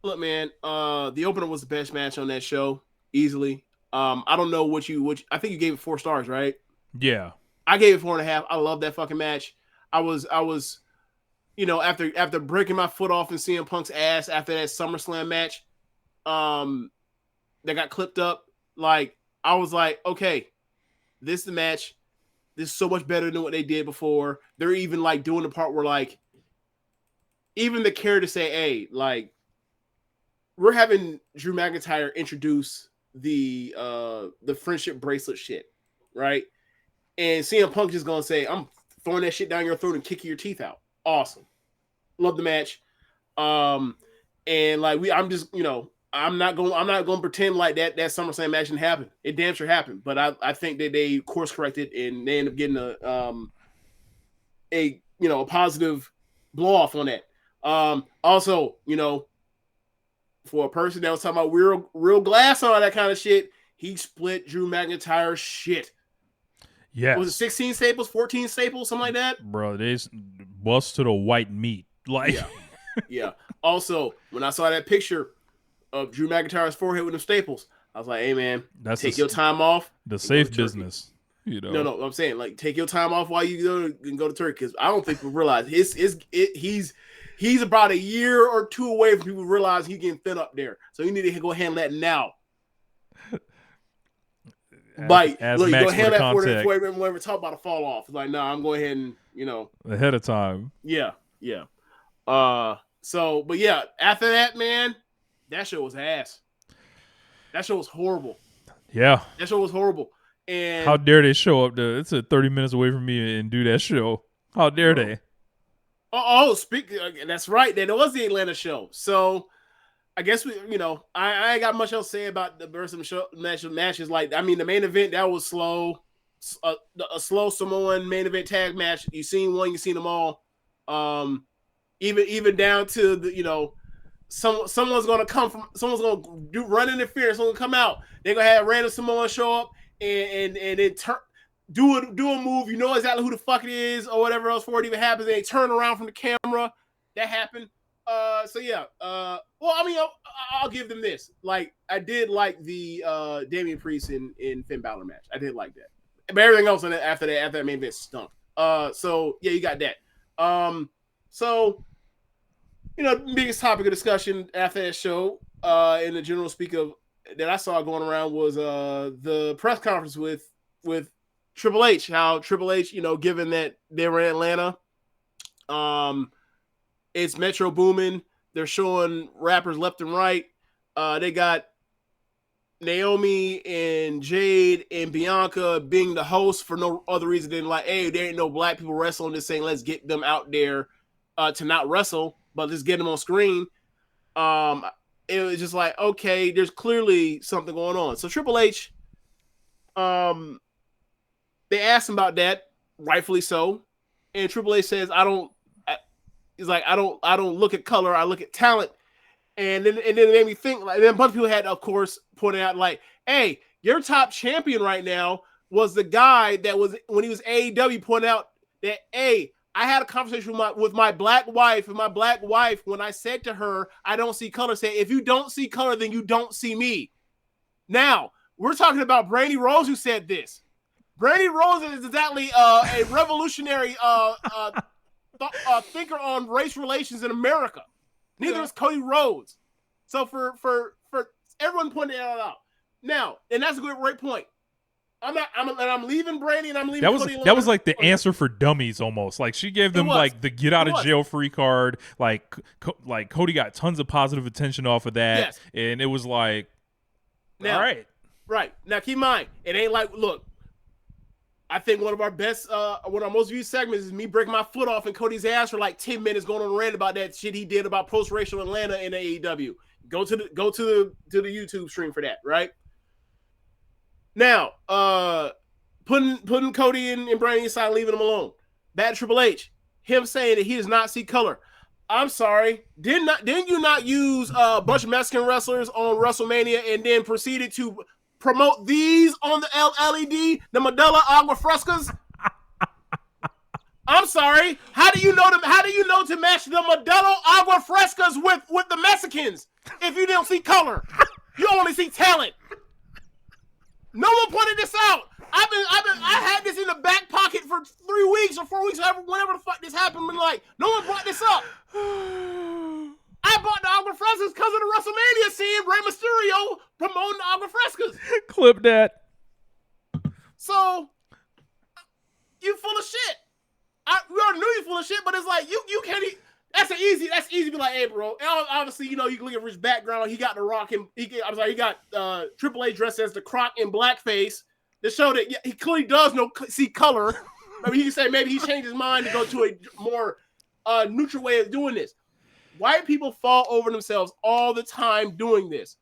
Look, man, the opener was the best match on that show, easily. I don't know what I think you gave it 4 stars, right? Yeah. I gave it 4.5. I love that fucking match. I was, after breaking my foot off and CM Punk's ass after that SummerSlam match, that got clipped up. I was like, okay, this is the match. This is so much better than what they did before. They're even doing the part where even the character say, hey, we're having Drew McIntyre introduce the friendship bracelet shit, right? And CM Punk just gonna say, I'm throwing that shit down your throat and kicking your teeth out. Awesome. Love the match. I'm not going to pretend like that SummerSlam match didn't happen. It damn sure happened, but I think that they course corrected and they end up getting a positive blow off on that. Also, for a person that was talking about real glass and all that kind of shit, he split Drew McIntyre's shit. Yes. Was it 16 staples, 14 staples, something like that? Bro, they bust to the white meat. Yeah. Also, when I saw that picture of Drew McIntyre's forehead with them staples, I was like, hey, man, take your time off. The safe business. No, I'm saying, take your time off while you go to Turkey, because I don't think people realize he's about a year or 2 away from people realize he's getting thin up there. So you need to go handle that now. You go handle that before everyone ever talk about a fall off. It's I'm going ahead and, ahead of time. Yeah. But yeah, after that, man, that show was ass. That show was horrible. Yeah. That show was horrible. And how dare they show up there? It's 30 minutes away from me and do that show. How dare they? That's right. That was the Atlanta show. So I guess I ain't got much else to say about the rest of the show matches. The main event, that was slow. A slow Samoan main event tag match. You seen one, you seen them all. Even down to the someone's gonna run interference. Someone's gonna come out. They're gonna have a random Samoan show up and then do a move. You know exactly who the fuck it is or whatever else before it even happens. They turn around from the camera. That happened. I'll give them this. I did like the Damian Priest in Finn Balor match. I did like that. But everything else after that main event stunk. You got that. Biggest topic of discussion after that show, in the general speak of that I saw going around was the press conference with Triple H. How Triple H, given that they were in Atlanta, it's Metro booming. They're showing rappers left and right. They got Naomi and Jade and Bianca being the host for no other reason than hey, there ain't no black people wrestling. Just saying, let's get them out there to not wrestle, but just get them on screen. It was just okay, there's clearly something going on. So Triple H, they asked him about that, rightfully so, and Triple H says, I don't look at color, I look at talent. And then it made me think, then a bunch of people had, of course, pointed out, hey, your top champion right now was the guy that was, when he was AEW, pointed out that, hey, I had a conversation with my black wife, and my black wife, when I said to her, I don't see color, said, if you don't see color, then you don't see me. Now, we're talking about Brandy Rose, who said this. Brandy Rose is exactly a revolutionary thinker on race relations in America. Neither is Cody Rhodes. So for everyone pointing that out. Now, and that's a great point. I'm leaving Brady and I'm leaving Cody. That was like the answer for dummies almost. Like she gave them like the get out of jail free card. Like Cody got tons of positive attention off of that. Yes. And it was like, all right. Right. Now keep in mind, it ain't like, look, I think one of our best, one of our most viewed segments is me breaking my foot off in Cody's ass for like 10 minutes going on a rant about that shit he did about post-racial Atlanta in AEW. Go to the YouTube stream for that, right? Now, putting Cody and Brandon aside, leaving him alone. Bad Triple H, him saying that he does not see color. I'm sorry, didn't you not use a bunch of Mexican wrestlers on WrestleMania and then proceeded to promote these on the LED, the Modelo Agua Frescas? I'm sorry. How do you know to match the Modelo Agua Frescas with the Mexicans if you don't see color? You only see talent. No one pointed this out. I had this in the back pocket for 3 weeks or 4 weeks, whenever the fuck this happened. And like, no one brought this up. I bought the Agua Frescas because of the WrestleMania scene. Rey Mysterio promoting the Agua Frescas. Clip that. So, you full of shit. We already knew you full of shit, but it's like you can't. That's easy to be like, hey, bro. And obviously, you can look at Rich's background. He got The Rock and he got Triple H dressed as the Croc in blackface to show that he clearly does see color. I mean, he can say maybe he changed his mind to go to a more neutral way of doing this. White people fall over themselves all the time doing this.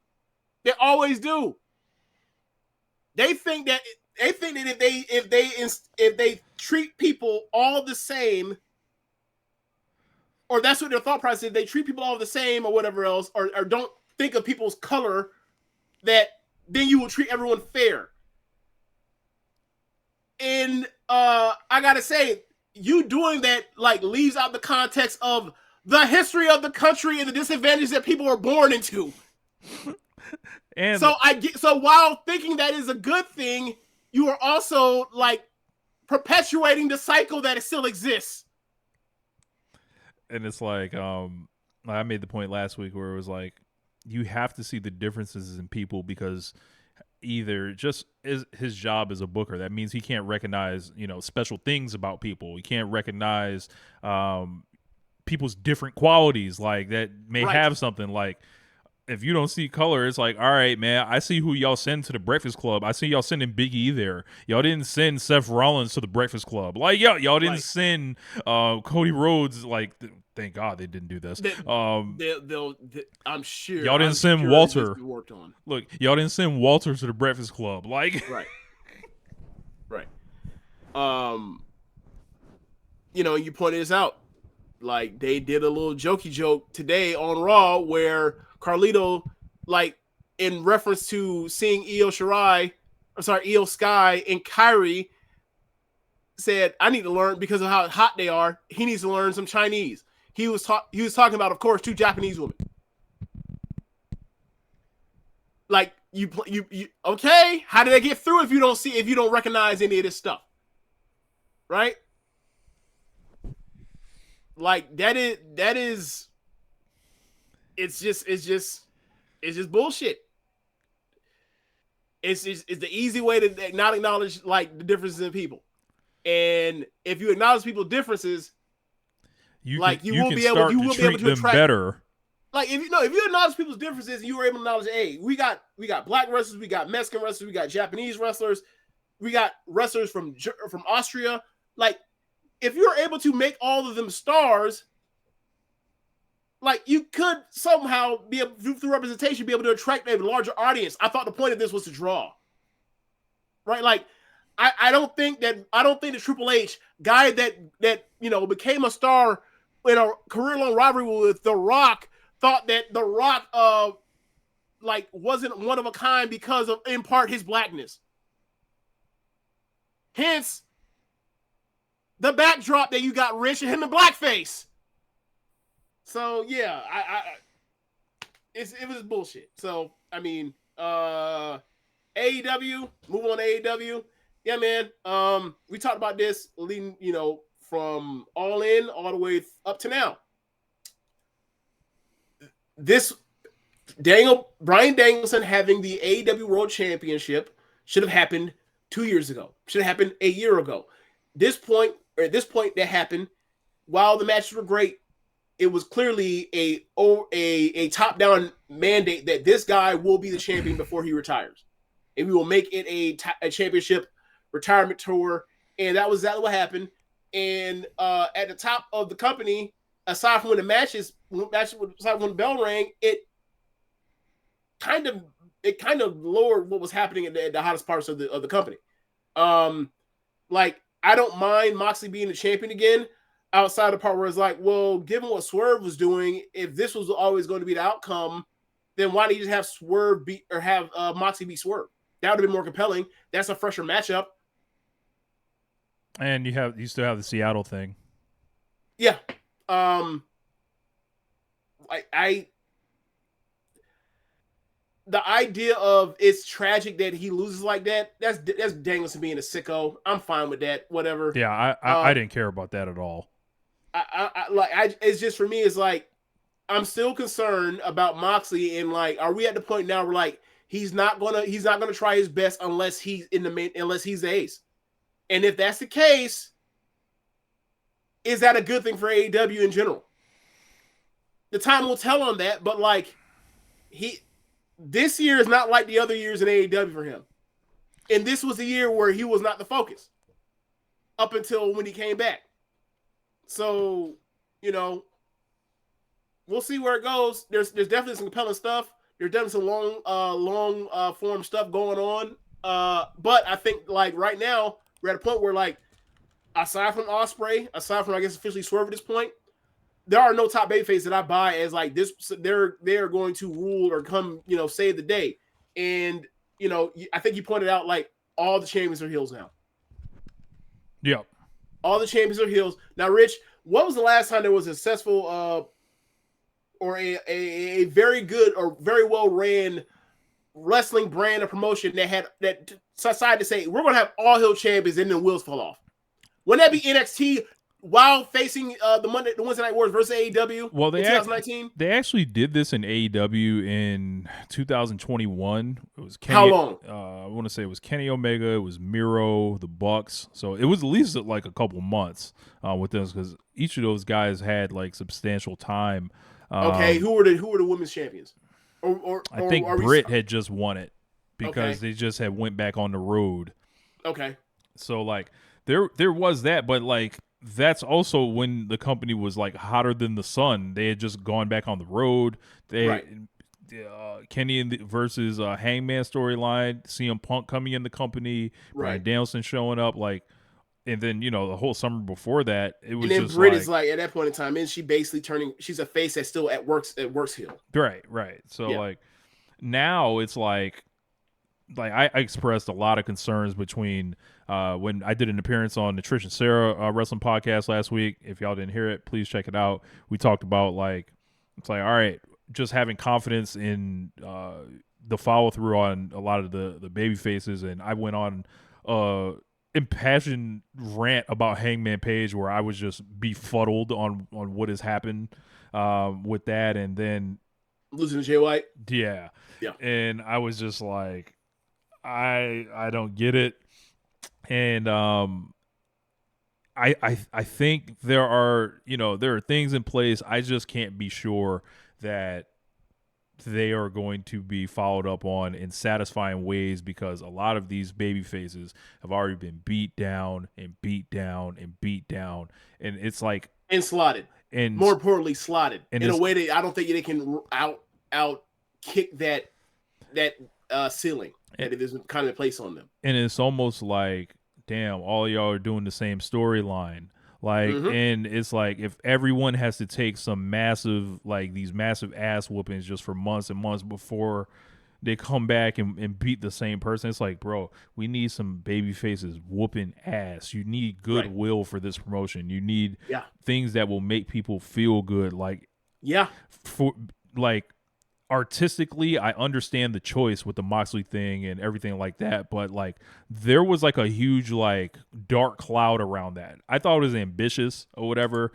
They always do. They think that if they treat people all the same, or that's what their thought process is, they treat people all the same or whatever else, or don't think of people's color, that then you will treat everyone fair. And I gotta say, you doing that like leaves out the context of the history of the country and the disadvantages that people are born into. And so while thinking that is a good thing, you are also like perpetuating the cycle that it still exists. And it's like, I made the point last week where it was like, you have to see the differences in people, because either just his job as a booker, that means he can't recognize, special things about people. He can't recognize people's different qualities, like that may have something. Like, if you don't see color, it's like, all right, man, I see who y'all send to the Breakfast Club. I see y'all sending Big E there. Y'all didn't send Seth Rollins to the Breakfast Club. Like, y'all didn't send Cody Rhodes. Like, thank God they didn't do this. I'm sure. Y'all didn't send Walter. Look, y'all didn't send Walter to the Breakfast Club. Like, right. You pointed this out. Like, they did a little jokey joke today on Raw where Carlito, like, in reference to seeing Io Sky and Kyrie, said, I need to learn, because of how hot they are, he needs to learn some Chinese. He was talking about, of course, 2 Japanese women. Like, you okay? How did they get through if you don't recognize any of this stuff? Right? Like, that is it's just bullshit. It's the easy way to not acknowledge like the differences in people. And if you acknowledge people's differences, you will be able to attract better. Like, if you acknowledge people's differences, you were able to acknowledge, hey, we got black wrestlers, we got Mexican wrestlers, we got Japanese wrestlers, we got wrestlers from Austria. Like, if you're able to make all of them stars, like, you could somehow be able, through representation, be able to attract a larger audience. I thought the point of this was to draw, right? Like, I don't think the Triple H guy that became a star in a career-long rivalry with The Rock thought that The Rock wasn't one of a kind because of, in part, his blackness. Hence the backdrop that you got Rich and him in blackface. So yeah, it was bullshit. So I mean, AEW, move on to AEW. Yeah, man. We talked about this leading, from All In all the way up to now. This Bryan Danielson having the AEW World Championship should have happened 2 years ago. Should have happened a year ago. At this point, that happened while the matches were great. It was clearly a top-down mandate that this guy will be the champion before he retires. And we will make it a championship retirement tour. And that was exactly what happened. And at the top of the company, aside from when aside from when the bell rang, it kind of lowered what was happening at the hottest parts of the company. Like, I don't mind Moxley being the champion again, outside the part where it's like, well, given what Swerve was doing, if this was always going to be the outcome, then why didn't you just have Swerve beat or have Moxley beat Swerve? That would have been more compelling. That's a fresher matchup. And you still have the Seattle thing. Yeah. The idea of it's tragic that he loses like that's Danielson being a sicko. I'm fine with that. Whatever. Yeah, I didn't care about that at all. It's just, for me, it's like, I'm still concerned about Moxley, and like, are we at the point now where like he's not gonna try his best unless he's the ace? And if that's the case, is that a good thing for AEW in general? The time will tell on that, but like, this year is not like the other years in AEW for him. And this was the year where he was not the focus up until when he came back. So, we'll see where it goes. There's definitely some compelling stuff. There's definitely some long form stuff going on. But I think, like, right now, we're at a point where, like, aside from Ospreay, aside from, I guess, officially Swerve at this point, there are no top babyface that I buy as like this. They're going to rule or come, save the day. And I think you pointed out, like, all the champions are heels now. Yep. All the champions are heels now. Rich, what was the last time there was a successful or a very good or very well ran wrestling brand or promotion that decided to say we're going to have all heel champions and then wheels fall off? Wouldn't that be NXT? While facing the Wednesday Night Wars versus AEW in 2019? They actually did this in AEW in 2021. It was Kenny, how long? I want to say it was Kenny Omega, it was Miro, the Bucks. So it was at least like a couple months with this, because each of those guys had like substantial time. Okay, who were the women's champions? I think Britt had just won it because they just had went back on the road. Okay. So like there was that, but like, that's also when the company was like hotter than the sun. They had just gone back on the road. Kenny versus Hangman storyline, CM Punk coming in the company, Bryan Danielson showing up, like, and then the whole summer before that, it was. And then just Britt is like, at that point in time, and she basically she's a face that's still works heel. Right. So like, now it's like I expressed a lot of concerns between when I did an appearance on the Trish and Sarah wrestling podcast last week. If y'all didn't hear it, please check it out. We talked about like, it's like, all right, just having confidence in the follow through on a lot of the baby faces, and I went on impassioned rant about Hangman Page where I was just befuddled on what has happened with that, and then losing to Jay White. Yeah, and I was just like, I don't get it. And I think there are things in place. I just can't be sure that they are going to be followed up on in satisfying ways, because a lot of these baby faces have already been beat down and beat down and beat down, and it's like, and slotted, and more importantly slotted in a way that I don't think they can out kick that ceiling that it is kind of placed on them. And it's almost like, damn, all y'all are doing the same storyline. Like, and it's like, if everyone has to take some massive, like these massive ass whoopings just for months and months before they come back and beat the same person, it's like, bro, we need some baby faces whooping ass. You need goodwill for this promotion. You need things that will make people feel good. Like, for like, artistically, I understand the choice with the Moxley thing and everything like that, but like, there was like a huge like dark cloud around that. I thought it was ambitious or whatever.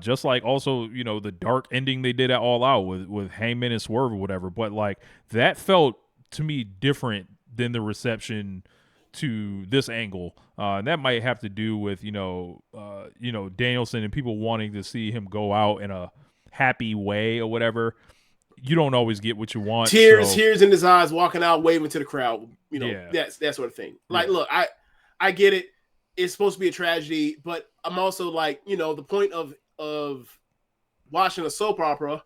Just like also, the dark ending they did at All Out with Hangman and Swerve or whatever. But like, that felt to me different than the reception to this angle. And that might have to do with, Danielson and people wanting to see him go out in a happy way or whatever. You don't always get what you want. Tears in his eyes, walking out, waving to the crowd. That sort of thing. Like, look, I get it. It's supposed to be a tragedy, but I'm also like, the point of watching a soap opera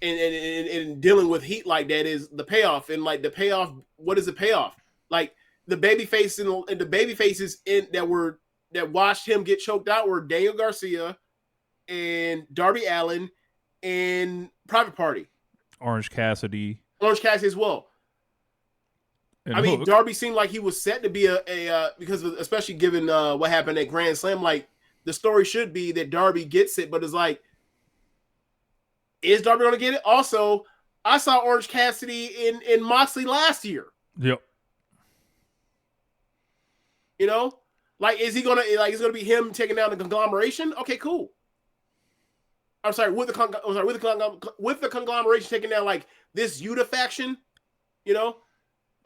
and dealing with heat like that is the payoff. And like the payoff, what is the payoff? Like the baby faces and the baby faces that watched him get choked out were Daniel Garcia and Darby Allin and Private Party. Orange Cassidy as well. And I mean, Darby seemed like he was set to be a because especially given what happened at Grand Slam, like the story should be that Darby gets it, but it's like, is Darby going to get it? Also, I saw Orange Cassidy in Moxley last year. Yep. Like, is he going to, like, it's going to be him taking down the conglomeration? Okay, cool. I'm sorry, with the conglomeration taking down like this Yuta faction,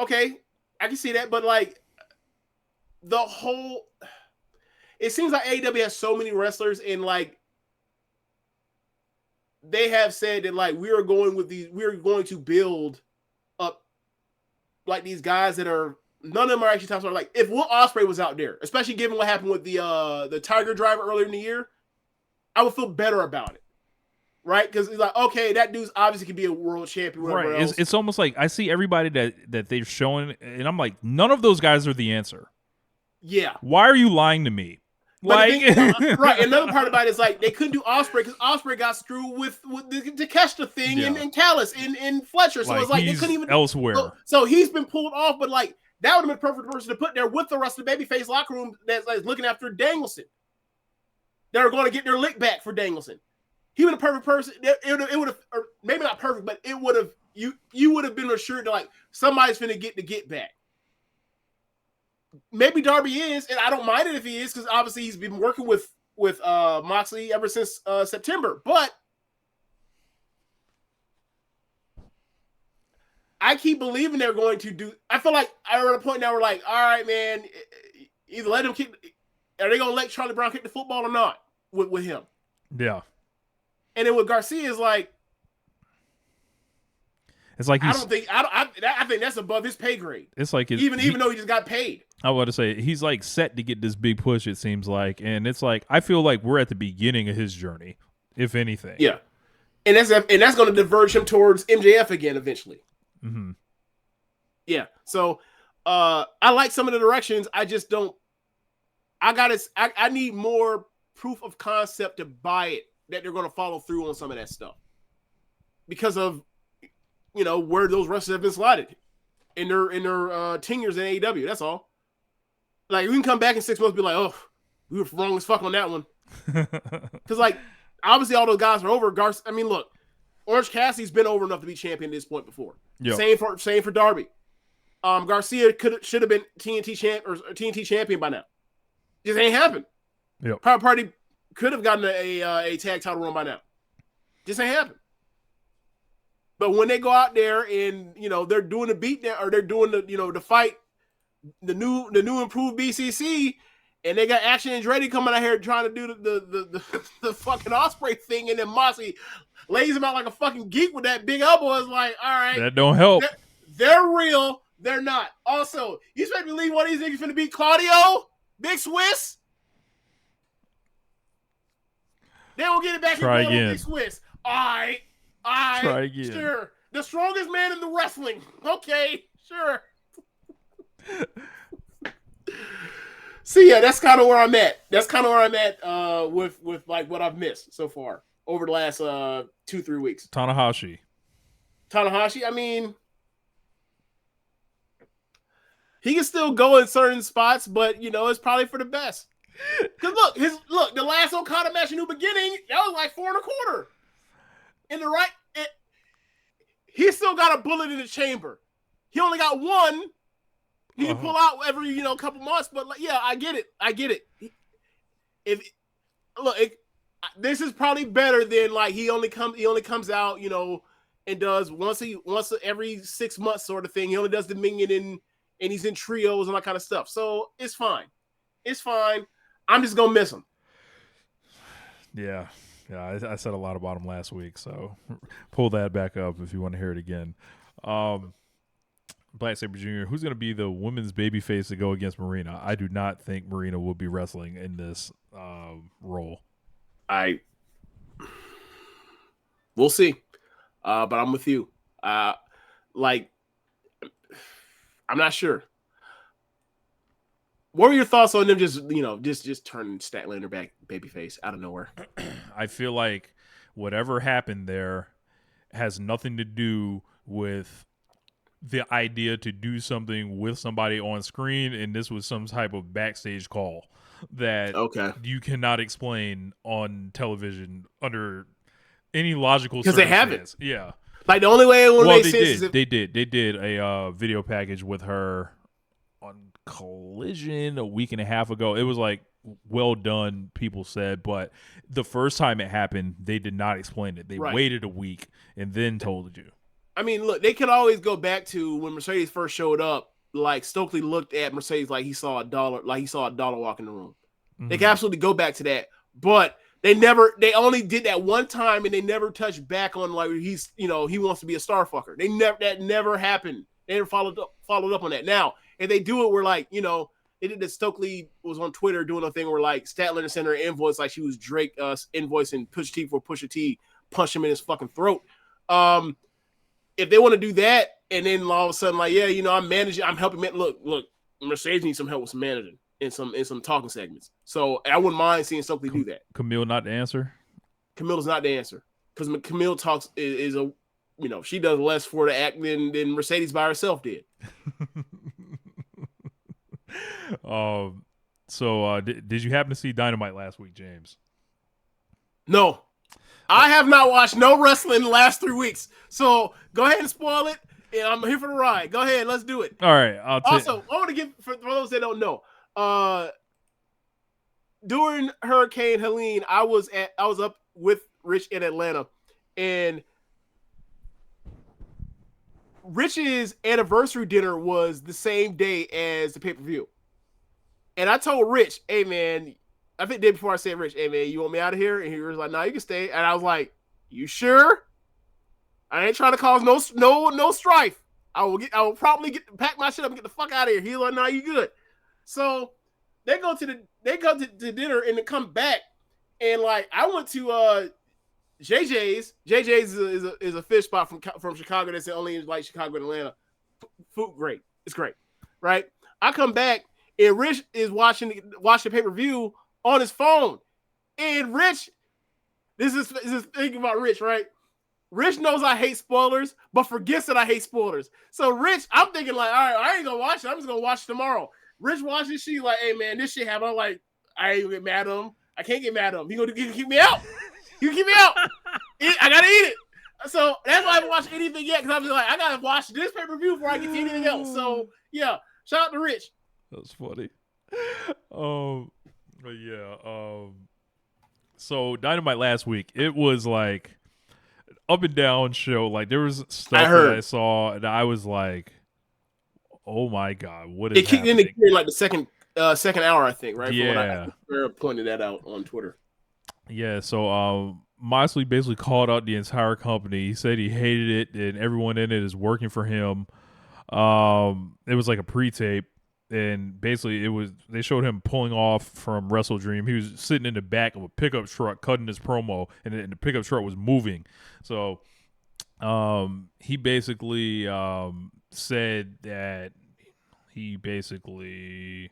okay, I can see that, but like it seems like AEW has so many wrestlers, and like they have said that like we're going to build up like these guys that are, none of them are actually top stars. Like if Will Ospreay was out there, especially given what happened with the Tiger Driver earlier in the year, I would feel better about it. Right? Because it's like, okay, that dude's obviously can be a world champion. Right. It's almost like I see everybody that they're showing, and I'm like, none of those guys are the answer. Yeah. Why are you lying to me? Like, right. Another part about it is like they couldn't do Ospreay because Ospreay got screwed with the Takeshita thing and Callis and Fletcher. So it's like they couldn't even elsewhere. So he's been pulled off, but like that would have been a perfect person to put there with the rest of the babyface locker room that's like looking after Danielson. They're going to get their lick back for Danielson. He would have perfect person. It would have, or maybe not perfect, but it would have. You would have been assured that like somebody's finna get the get back. Maybe Darby is, and I don't mind it if he is, because obviously he's been working with Moxley ever since September. But I keep believing they're going to do. I feel like I'm at a point now where like, all right, man, either let him kick. Are they gonna let Charlie Brown kick the football or not with him? Yeah. And then with Garcia is like, it's like I think that's above his pay grade. It's like even though he just got paid. I want to say he's like set to get this big push. It seems like, and it's like I feel like we're at the beginning of his journey, if anything. Yeah, and that's going to diverge him towards MJF again eventually. Mm-hmm. Yeah, so I like some of the directions. I just don't. I need more proof of concept to buy it that they're going to follow through on some of that stuff because of where those wrestlers have been slotted in their tenures in AEW. That's all. Like we can come back in 6 months and be like, oh, we were wrong as fuck on that one. Because like obviously all those guys are over. I mean, look, Orange Cassidy's been over enough to be champion at this point before. Yep. Same for Darby. Garcia should have been TNT champion by now. Just ain't happened. Yep. Private Party could have gotten a tag title run by now. Just ain't happened. But when they go out there and they're doing the beat down, or they're doing the fight, the new improved BCC, and they got Action Andretti coming out here trying to do the fucking Ospreay thing, and then Moxley lays him out like a fucking geek with that big elbow. It's like, all right, that don't help. They're real. They're not. Also, you expect me to believe one of these niggas finna beat Claudio, Big Swiss? They will get it back Try and again. Big Swiss. All right, try again. Sure. The strongest man in the wrestling. Okay, sure. So yeah, that's kind of where I'm at. With like what I've missed so far over the last 2-3 weeks. Tanahashi. I mean, he can still go in certain spots, but it's probably for the best. Cause look, the last Okada match in New Beginning, that was like 4 1/4. In the right, he still got a bullet in the chamber. He only got one. He can pull out every couple months, but like, yeah, I get it. This is probably better than like he only comes out and does once every 6 months sort of thing. He only does Dominion and he's in trios and that kind of stuff. So it's fine. It's fine. I'm just gonna miss him. Yeah. I said a lot about him last week, so pull that back up if you want to hear it again. Black Sabre Jr., who's going to be the women's babyface to go against Marina? I do not think Marina will be wrestling in this role. We'll see. But I'm with you. I'm not sure. What were your thoughts on them just turning Statlander back babyface out of nowhere? I feel like whatever happened there has nothing to do with the idea to do something with somebody on screen, and this was some type of backstage call that you cannot explain on television under any logical circumstance. Because they haven't. Yeah. Like the only way it would make sense is if they did a video package with her on Collision a week and a half ago. It was like well done, people said, but the first time it happened, they did not explain it. They waited a week and then told you. I mean, look, they could always go back to when Mercedes first showed up. Like Stokely looked at Mercedes like he saw a dollar walk in the room. Mm-hmm. They can absolutely go back to that, but they only did that one time, and they never touched back on like he wants to be a star fucker. That never happened. They never followed up on that. Now, if they do it, we're like, they did that. Stokely was on Twitter doing a thing where like Statlander sent her an invoice like she was Drake invoicing Pusha T for Pusha T, punch him in his fucking throat. If they want to do that, and then all of a sudden, like, I'm managing, I'm helping. Look, Mercedes needs some help with some managing in some talking segments. So I wouldn't mind seeing Stokely do that. Camille not the answer. Camille is not the answer because Camille talks is a, she does less for the act than Mercedes by herself did. So did you happen to see Dynamite last week, James? No. I have not watched no wrestling in the last 3 weeks. So go ahead and spoil it. And I'm here for the ride. Go ahead. Let's do it. All right. Also, I want to give, for those that don't know, during Hurricane Helene, I was up with Rich in Atlanta. And Rich's anniversary dinner was the same day as the pay-per-view. And I told Rich, hey, man, I think the day before I said, Rich, hey, man, you want me out of here? And he was like, no, you can stay. And I was like, you sure? I ain't trying to cause no strife. I will probably pack my shit up and get the fuck out of here. He's like, no, you good. So they go to dinner and then come back. And like, I went to JJ's. JJ's is a fish spot from Chicago that's only in like Chicago and Atlanta. Food, great. It's great. Right? I come back and Rich is watching pay-per-view on his phone. And Rich, this is thinking about Rich, right? Rich knows I hate spoilers, but forgets that I hate spoilers. So Rich, I'm thinking like, all right, I ain't gonna watch it. I'm just gonna watch it tomorrow. Rich watches, she like, hey man, this shit happened. I'm like, I ain't gonna get mad at him. I can't get mad at him. He gonna keep me out. You keep me out. I gotta eat it. So that's why I haven't watched anything yet, because I'm just like, I gotta watch this pay-per-view before I get to anything else. So yeah, shout out to Rich. That's funny. But yeah. So Dynamite last week, it was like up and down show. Like there was stuff that I saw and I was like, oh my God, what is happening? It kicked in like the second hour, I think, right? Yeah. I pointed that out on Twitter. Yeah, so Moxley basically called out the entire company. He said he hated it and everyone in it is working for him. It was like a pre-tape. And basically, they showed him pulling off from Wrestle Dream. He was sitting in the back of a pickup truck cutting his promo, and the pickup truck was moving. So he basically said that he basically,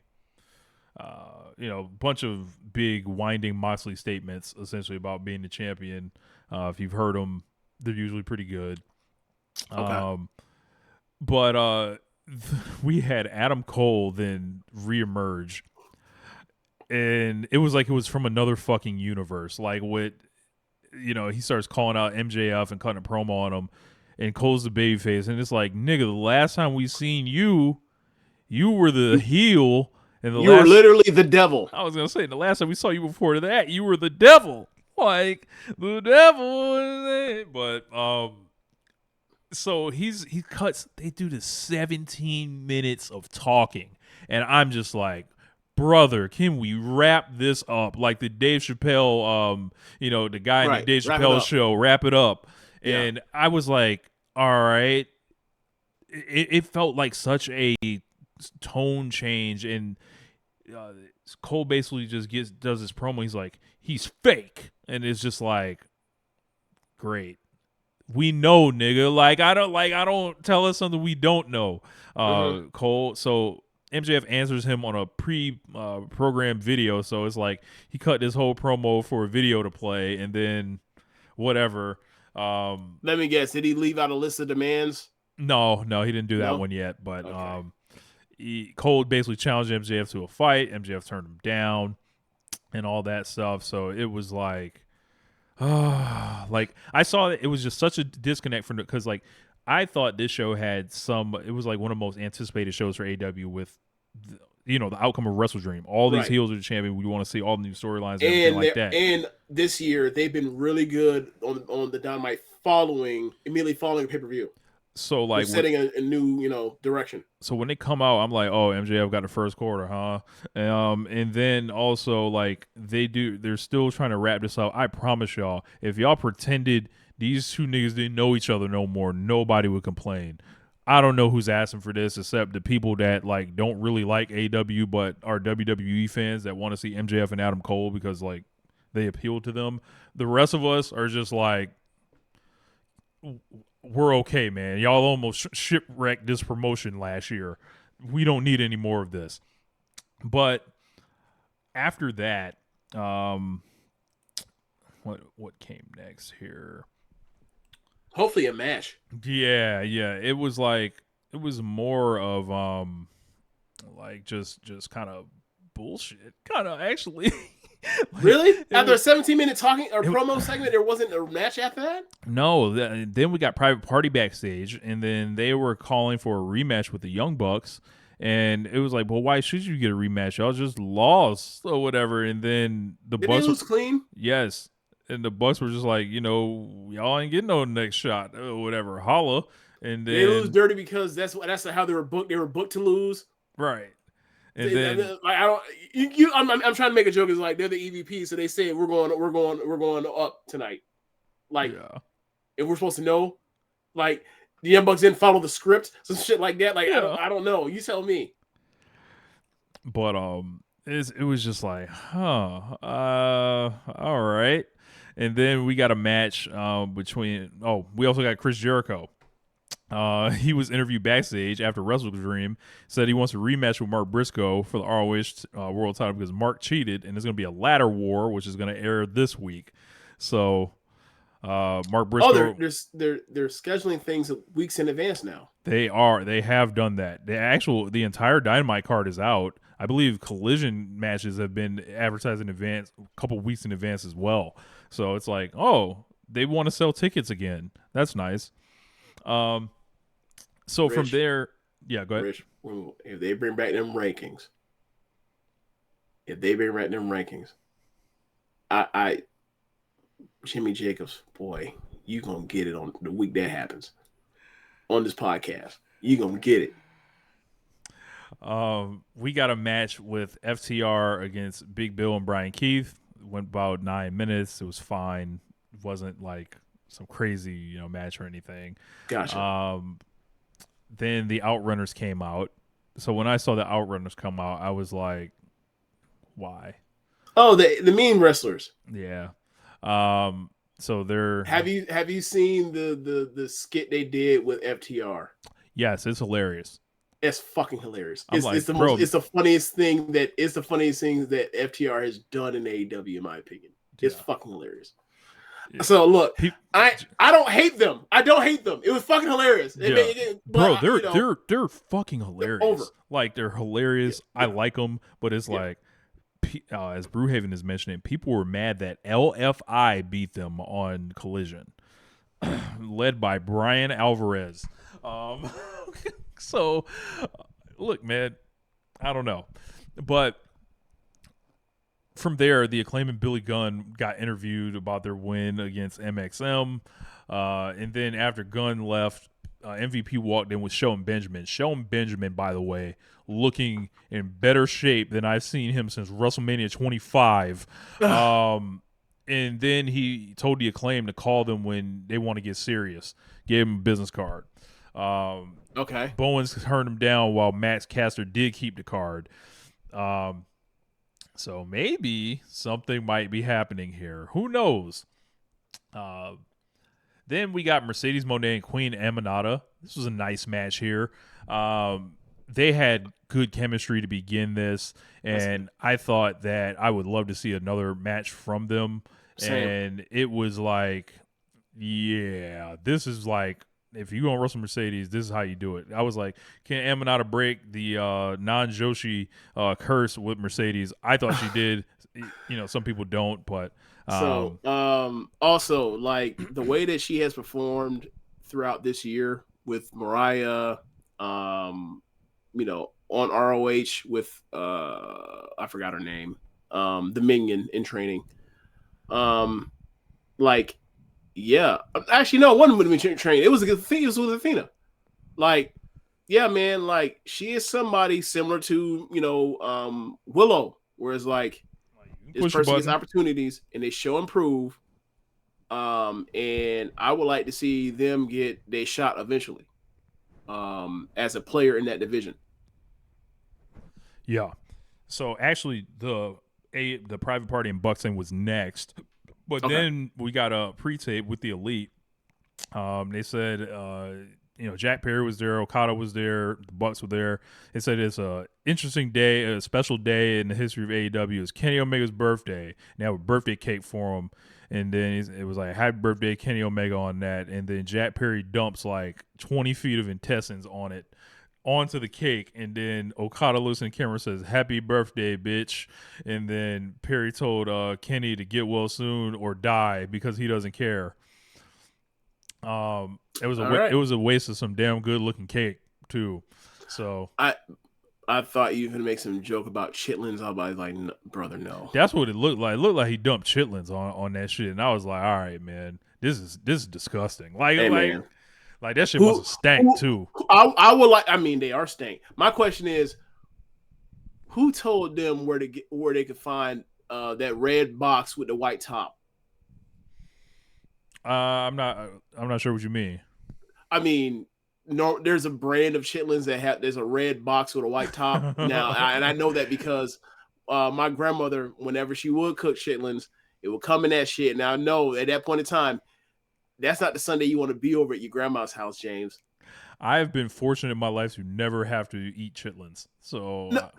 a bunch of big winding Moxley statements, essentially about being the champion. If you've heard them, they're usually pretty good. Okay. But we had Adam Cole then reemerge, and it was like it was from another fucking universe. Like he starts calling out MJF and cutting a promo on him, and Cole's the babyface, and it's like, nigga, the last time we seen you were the heel, and you were literally the devil. I was gonna say the last time we saw you before that, you were the devil, like the devil. But So they do the 17 minutes of talking, and I'm just like, brother, can we wrap this up? Like the Dave Chappelle, the guy in the Dave Chappelle show, wrap it up. Yeah. And I was like, all right. It felt like such a tone change, and Cole basically just does this promo. He's like, he's fake, and it's just like, great. We know, nigga. Like I don't tell us something we don't know. Cole. So MJF answers him on a pre-programmed video. So it's like he cut this whole promo for a video to play, and then whatever. Let me guess. Did he leave out a list of demands? No, he didn't do that one yet. But Cole basically challenged MJF to a fight. MJF turned him down, and all that stuff. So it was like. Like I saw it was just such a disconnect from it because like I thought this show had it was like one of the most anticipated shows for AEW with the outcome of Wrestle Dream. All these heels are the champion. We want to see all the new storylines and everything like that. And this year they've been really good on the Dynamite immediately following a pay-per-view. So like setting a new direction. So when they come out, I'm like, oh, MJF got the first quarter, huh? And then also like they're still trying to wrap this up. I promise y'all, if y'all pretended these two niggas didn't know each other no more, nobody would complain. I don't know who's asking for this except the people that like don't really like AEW but are WWE fans that want to see MJF and Adam Cole because like they appeal to them. The rest of us are just like, we're okay, man. Y'all almost shipwrecked this promotion last year. We don't need any more of this. But after that, what came next here? Hopefully a match. Yeah. It was more of like just kind of bullshit. Kind of actually. Really? After a 17-minute talking or promo segment, there wasn't a match after that? No. Then we got Private Party backstage, and then they were calling for a rematch with the Young Bucks, and it was like, well, why should you get a rematch? Y'all just lost or whatever. And then Did Bucks lose clean? Yes. And the Bucks were just like, y'all ain't getting no next shot or whatever. Holla. And then they lose dirty because that's how they were booked. They were booked to lose. Right. And then I'm trying to make a joke. Is like they're the EVP, so they say we're going up tonight. Like, and we're supposed to know. Like the Young Bucks didn't follow the script, some shit like that. Like I don't know. You tell me. But it was just like, all right. And then we got a match between. Oh, we also got Chris Jericho. He was interviewed backstage after Wrestle Dream, said he wants a rematch with Mark Briscoe for the ROH World Title because Mark cheated, and there's going to be a ladder war, which is going to air this week. So, Mark Briscoe. Oh, they're scheduling things weeks in advance now. They are. They have done that. The entire Dynamite card is out. I believe Collision matches have been advertised in advance, a couple weeks in advance as well. So it's like, oh, they want to sell tickets again. That's nice. So Rich, from there, yeah, go ahead. Rich, if they bring back them rankings, I Jimmy Jacobs, boy, you gonna get it on the week that happens on this podcast. You gonna get it. We got a match with FTR against Big Bill and Brian Keith. Went about 9 minutes. It was fine. It wasn't like some crazy, match or anything. Gotcha. Then the Outrunners came out. So when I saw the Outrunners come out, I was like, why? Oh, the mean wrestlers. Yeah. So they're Have you seen the skit they did with FTR? Yes, it's hilarious. It's fucking hilarious. It's the funniest thing that FTR has done in AEW, in my opinion. It's fucking hilarious. Yeah. So look, I don't hate them. It was fucking hilarious. Yeah. They're fucking hilarious. Like they're hilarious. Yeah. I like them, but it's like as Brewhaven is mentioning, people were mad that LFI beat them on Collision, led by Brian Alvarez. So look, man, I don't know, but. From there, the Acclaim and Billy Gunn got interviewed about their win against MXM. And then after Gunn left, MVP walked in with Shelton Benjamin. Shelton Benjamin, by the way, looking in better shape than I've seen him since WrestleMania 25. And then he told the Acclaim to call them when they want to get serious. Gave him a business card. Okay. Bowens turned him down while Max Caster did keep the card. So maybe something might be happening here. Who knows? Then we got Mercedes Moné and Queen Aminata. This was a nice match here. They had good chemistry to begin this, and I thought that I would love to see another match from them. Same. And it was like, yeah, this is like, if you gonna wrestle Mercedes, this is how you do it. I was like, can Aminata break the non-Joshi curse with Mercedes? I thought she did. Some people don't, but also, like, the way that she has performed throughout this year with Mariah, on ROH with I forgot her name, the Minion in training. Yeah, actually, no, it wasn't with me training. It was a good thing. It was with Athena. Like, yeah, man, like, she is somebody similar to Willow, whereas like this person gets opportunities and they show improve. And I would like to see them get their shot eventually. As a player in that division. Yeah. So actually, the private party in Buxton was next, but then we got a pre-tape with the Elite. They said, Jack Perry was there, Okada was there, the Bucks were there. They said it's a interesting day, a special day in the history of AEW. It's Kenny Omega's birthday. Now a birthday cake for him, and then it was like happy birthday Kenny Omega on that, and then Jack Perry dumps like 20 feet of intestines on it onto the cake, and then Okada looks in the camera and says, "Happy birthday, bitch." And then Perry told Kenny to get well soon or die because he doesn't care. It was a waste of some damn good looking cake too. So I thought you were gonna make some joke about chitlins. I was like, no, brother, no. That's what it looked like. It looked like he dumped chitlins on that shit, and I was like, all right, man, this is disgusting. Man. Like that shit must have stank too. I would like. I mean, they are stank. My question is, who told them where they could find that red box with the white top? I'm not sure what you mean. I mean, no, there's a brand of chitlins there's a red box with a white top now, and I know that because my grandmother, whenever she would cook chitlins, it would come in that shit. Now I know at that point in time, that's not the Sunday you want to be over at your grandma's house, James. I have been fortunate in my life to never have to eat chitlins. So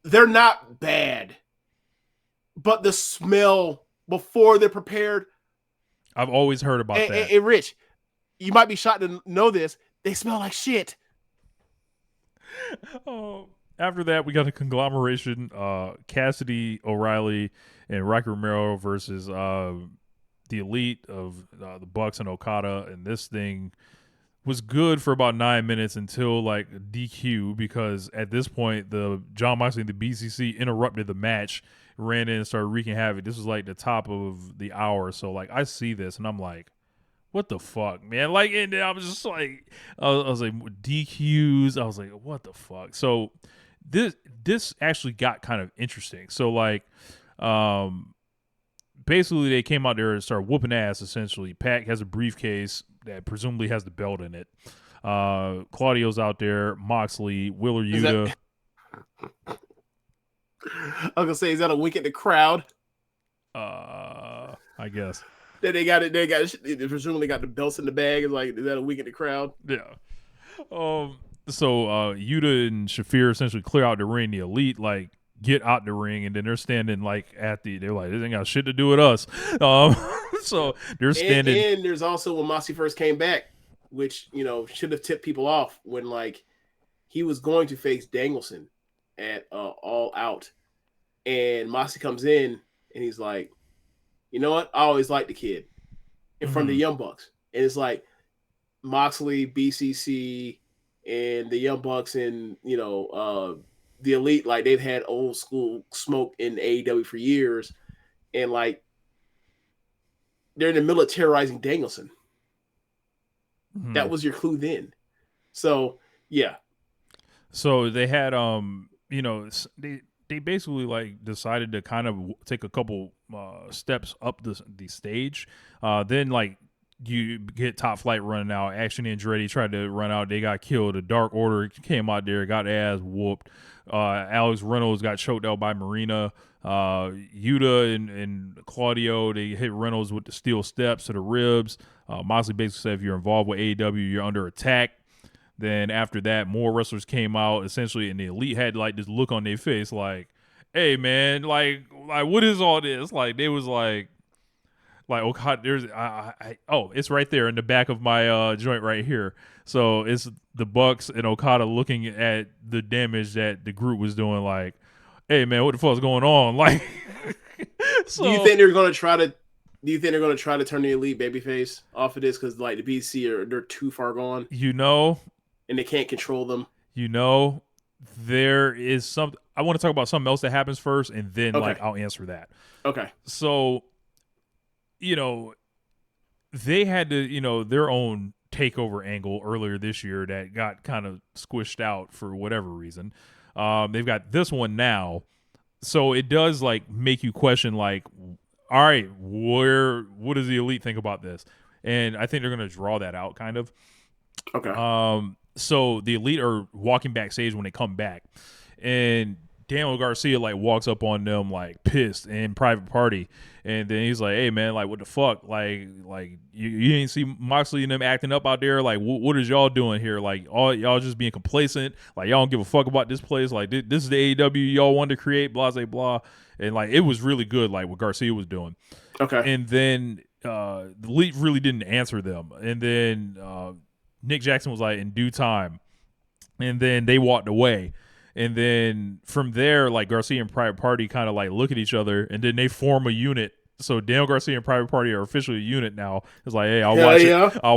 they're not bad, but the smell before they're prepared. I've always heard about that. And Rich, you might be shocked to know this. They smell like shit. After that, we got a conglomeration: Cassidy, O'Reilly, and Rocky Romero versus the Elite of the Bucks and Okada. And this thing was good for about 9 minutes until like DQ, because at this point, the John Moxley and the BCC interrupted the match, ran in and started wreaking havoc. This was like the top of the hour. So like I see this and I'm like, what the fuck, man? Like, and then I was just like, I was like, DQs. I was like, what the fuck? So this actually got kind of interesting. So like, basically they came out there and started whooping ass. Essentially, Pac has a briefcase that presumably has the belt in it. Claudio's out there, Moxley, Willer Yuta. I was gonna say, is that a wink at the crowd? I guess. They presumably got the belts in the bag. It's like, is that a wink at the crowd? Yeah. So Yuta and Shafir essentially clear out the ring. The Elite like get out the ring, and then they're standing like they're like, this ain't got shit to do with us. So they're standing. And there's also when Moxley first came back, which should have tipped people off when like he was going to face Danielson at All Out, and Moxley comes in and he's like, you know what? I always liked the kid in front of the Young Bucks, and it's like Moxley, BCC, and the Young Bucks, and the Elite, like they've had old school smoke in AEW for years, and like they're in the middle of terrorizing Danielson. That was your clue then. So yeah. So they had they basically like decided to kind of take a couple steps up the stage. Then like you get Top Flight running out. Action Andretti tried to run out. They got killed. The Dark Order came out there, got their ass whooped. Alex Reynolds got choked out by Marina. Yuta and Claudio, they hit Reynolds with the steel steps to the ribs. Moxley basically said, if you're involved with AEW, you're under attack. Then after that, more wrestlers came out essentially, and the Elite had like this look on their face, like, "Hey man, like what is all this?" Like they was like Okada. There's it's right there in the back of my joint right here. So it's the Bucks and Okada looking at the damage that the group was doing. Like, hey man, what the fuck's going on? Like, so, do you think they're gonna try to? Do you think they're gonna try to turn the Elite babyface off of this because like the BC they're too far gone? And they can't control them. There is something I want to talk about. Something else that happens first, and then like I'll answer that. Okay. So, they had to, their own takeover angle earlier this year that got kind of squished out for whatever reason. They've got this one now, so it does like make you question, like, all right, what does the Elite think about this? And I think they're going to draw that out, kind of. Okay. So the Elite are walking backstage when they come back, and Daniel Garcia like walks up on them like pissed in private party, and then he's like, "Hey man, like what the fuck? Like you ain't see Moxley and them acting up out there? Like what is y'all doing here? Like all y'all just being complacent? Like y'all don't give a fuck about this place? Like this is the AEW y'all wanted to create? Blah blah blah." And like it was really good, like what Garcia was doing. Okay. And then the Elite really didn't answer them, and then Nick Jackson was like, in due time. And then they walked away. And then from there, like Garcia and Private Party kind of like look at each other, and then they form a unit. So Daniel Garcia and Private Party are officially a unit now. It's like, hey, I'll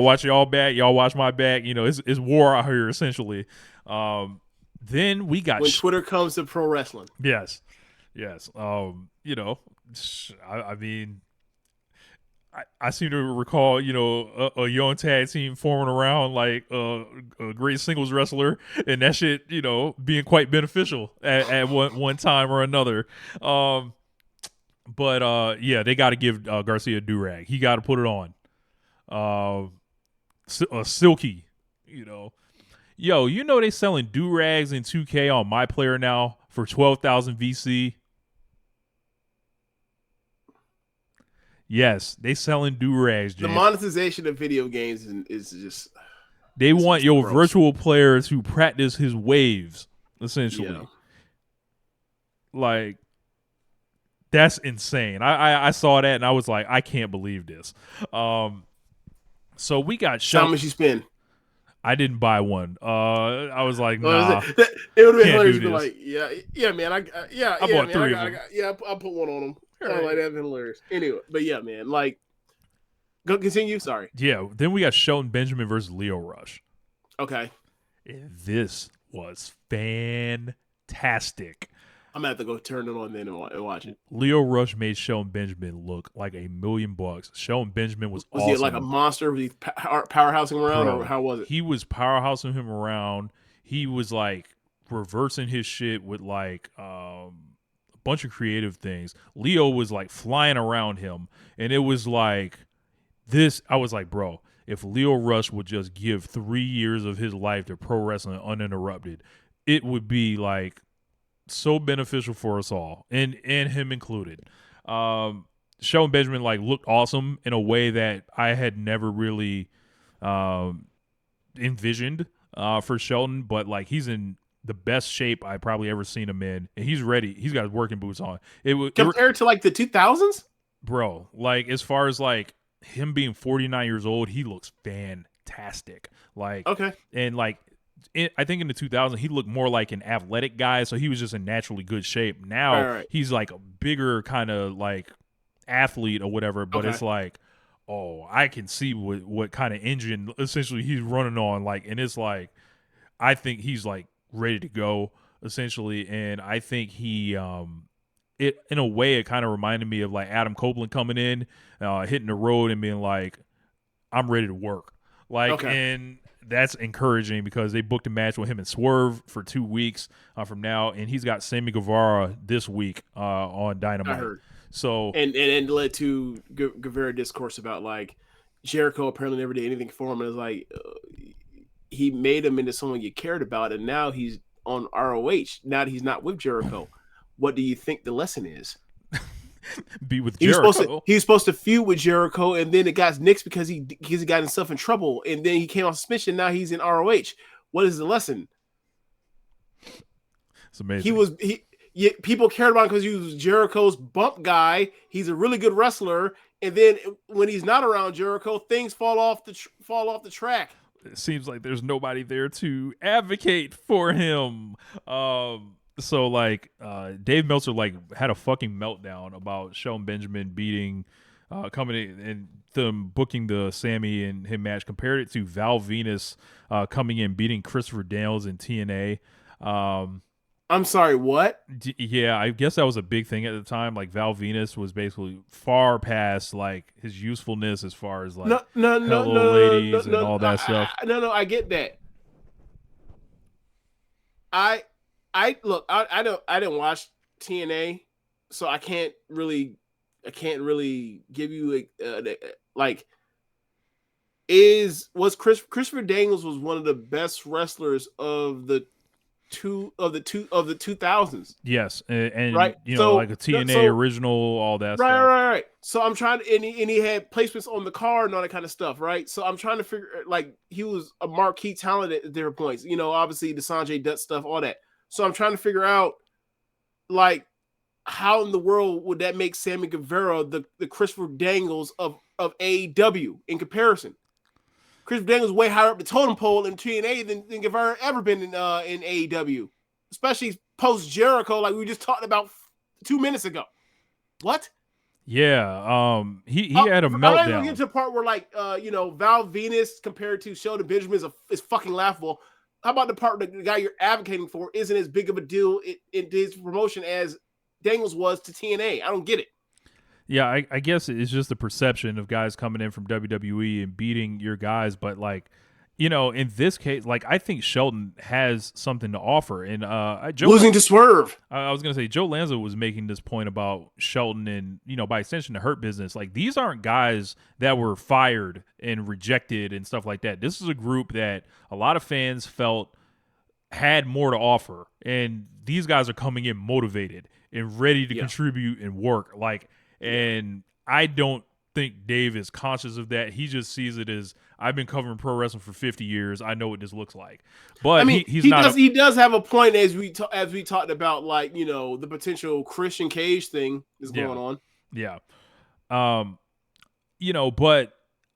watch y'all back. Y'all watch my back. It's war out here essentially. Then we got when Twitter comes to pro wrestling. Yes. I mean, I seem to recall, a young tag team forming around like a great singles wrestler, and that shit, being quite beneficial at one time or another. But they got to give Garcia a do-rag. He got to put it on. A silky, Yo, they selling do-rags in 2K on My Player now for 12,000 VC. Yes, they selling do-rags. The monetization of video games is just... They want your gross virtual player to practice his waves, essentially. Yeah. Like, that's insane. I saw that and I was like, I can't believe this. So we got How much you spend? I didn't buy one. I was like, nah. It would have been hilarious to be like, yeah, man. I bought three of them. I'll put one on them. Right. Like that'd been hilarious. Anyway, but yeah, man. Like, go continue. Sorry. Yeah. Then we got Shelton Benjamin versus Leo Rush. Okay. And this was fantastic. I'm gonna have to go turn it on then and watch it. Leo Rush made Shelton Benjamin look like $1,000,000. Shelton Benjamin was awesome. Was he like a monster? Was he powerhousing him around, or how was it? He was powerhousing him around. He was like reversing his shit with like a bunch of creative things. Leo was like flying around him, and it was like this. I was like, bro, if Leo Rush would just give 3 years of his life to pro wrestling uninterrupted, it would be like so beneficial for us all, and him included. Shelton Benjamin like looked awesome in a way that I had never really envisioned for Shelton, but like he's in the best shape I probably ever seen him in, and he's ready. He's got his working boots on. Compared to like the 2000s, bro. Like as far as like him being 49 years old, he looks fantastic. Like okay, and like. I think in the 2000s he looked more like an athletic guy, so he was just in naturally good shape. Now he's like a bigger kind of like athlete or whatever, but it's like, oh, I can see what kind of engine essentially he's running on, like, and it's like I think he's like ready to go essentially, and I think he it in a way it kind of reminded me of like Adam Copeland coming in, hitting the road and being like, I'm ready to work. Like, and that's encouraging because they booked a match with him and Swerve for 2 weeks from now, and he's got Sammy Guevara this week on Dynamite. I heard. So and led to Guevara discourse about like Jericho apparently never did anything for him, and it's like he made him into someone you cared about, and now he's on ROH. Now that he's not with Jericho, what do you think the lesson is? Be with Jericho. He was supposed to feud with Jericho, and then it got nixed because he got himself in trouble, and then he came on suspension. Now he's in ROH. What is the lesson? It's amazing. People cared about him because he was Jericho's bump guy. He's a really good wrestler, and then when he's not around Jericho, things fall off the track. It seems like there's nobody there to advocate for him. So like Dave Meltzer like had a fucking meltdown about Shelton Benjamin beating coming in and them booking the Sammy and him match, compared it to Val Venus coming in beating Christopher Daniels in TNA. I'm sorry, what? Yeah, I guess that was a big thing at the time. Like Val Venus was basically far past like his usefulness as far as like ladies and all that stuff. No, I get that. I didn't watch TNA, so I can't really give you Christopher Daniels was one of the best wrestlers of the 2000s. Yes, and right? Like a TNA original, all that stuff. Right. So I'm trying to, and he had placements on the card and all that kind of stuff, right? So I'm trying to figure, like, he was a marquee talent at different points. Obviously the Sanjay Dutt stuff, all that. So I'm trying to figure out, like, how in the world would that make Sammy Guevara the Christopher Daniels of AEW in comparison? Christopher Daniels is way higher up the totem pole in TNA than Guevara ever been in AEW, especially post Jericho, like we just talked about 2 minutes ago. What? Yeah, he had a meltdown. I'm getting to the part where like Val Venus compared to Shelton Benjamin is fucking laughable. How about the part that the guy you're advocating for isn't as big of a deal in his promotion as Daniels was to TNA? I don't get it. Yeah, I guess it's just the perception of guys coming in from WWE and beating your guys, but like, in this case, like I think Shelton has something to offer, and losing to Swerve. I was gonna say Joe Lanza was making this point about Shelton and by extension the Hurt Business. Like these aren't guys that were fired and rejected and stuff like that. This is a group that a lot of fans felt had more to offer, and these guys are coming in motivated and ready to contribute and work. Like. And I don't think Dave is conscious of that. He just sees it as, I've been covering pro wrestling for 50 years. I know what this looks like. But I mean, he does have a point as we talked about, like, the potential Christian Cage thing is going on. Yeah. But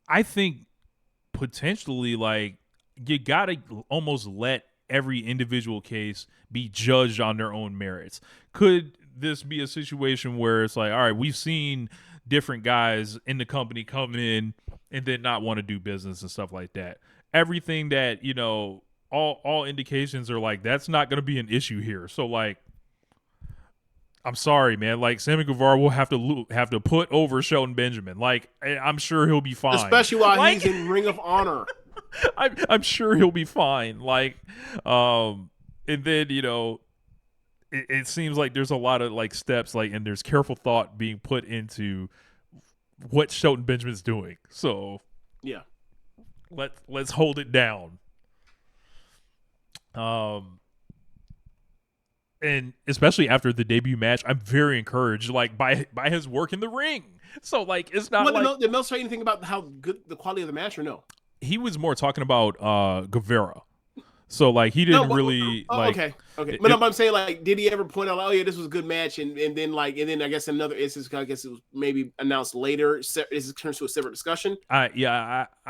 I think potentially, like, you got to almost let every individual case be judged on their own merits. Could this be a situation where it's like, all right, we've seen different guys in the company come in and then not want to do business and stuff like that. Everything that, all indications are like, that's not going to be an issue here. So like, I'm sorry, man. Like Sammy Guevara will have to put over Shelton Benjamin. Like, I'm sure he'll be fine. Especially while he's in Ring of Honor. I'm sure he'll be fine. Like, and then, it seems like there's a lot of like steps, like, and there's careful thought being put into what Shelton Benjamin's doing. So yeah, let's hold it down. And especially after the debut match, I'm very encouraged, like by his work in the ring. So like, it's not did Mel say anything about how good the quality of the match or no? He was more talking about Guevara. So like he didn't really like. Okay. But I'm saying, like, did he ever point out, like, oh yeah, this was a good match, and then I guess another instance, I guess it was maybe announced later. Is it turns to a separate discussion? I'm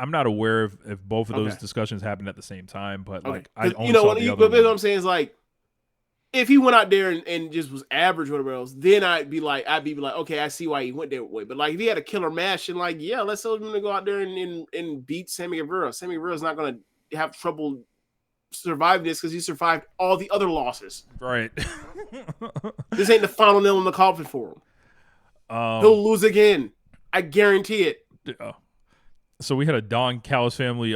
not aware if both of those discussions happened at the same time, but like I only saw the other one. What I'm saying is, like, if he went out there and just was average or whatever else, then I'd be like, okay, I see why he went that way. But like, if he had a killer match, and like, yeah, let's tell him to go out there and beat Sammy Guevara. Sammy Guevara's not going to have trouble surviving this because he survived all the other losses. Right. This ain't the final nail in the coffin for him. He'll lose again. I guarantee it. Yeah. So we had a Don Callis family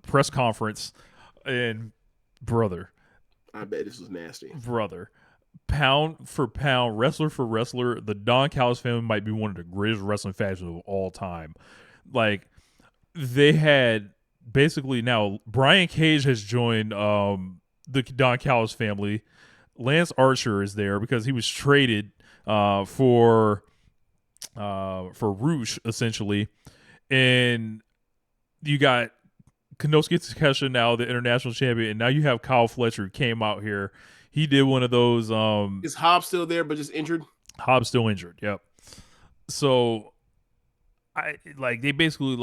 press conference, and brother, I bet this was nasty. Brother, pound for pound, wrestler for wrestler, the Don Callis family might be one of the greatest wrestling factions of all time. Like, they had basically now Brian Cage has joined the Don Callis family. Lance Archer is there because he was traded for Roosh essentially, and you got Konosuke Takeshita now the international champion, and now you have Kyle Fletcher who came out here. He did one of those. Is Hobbs still there but just injured? Hobbs still injured. Yep. So they basically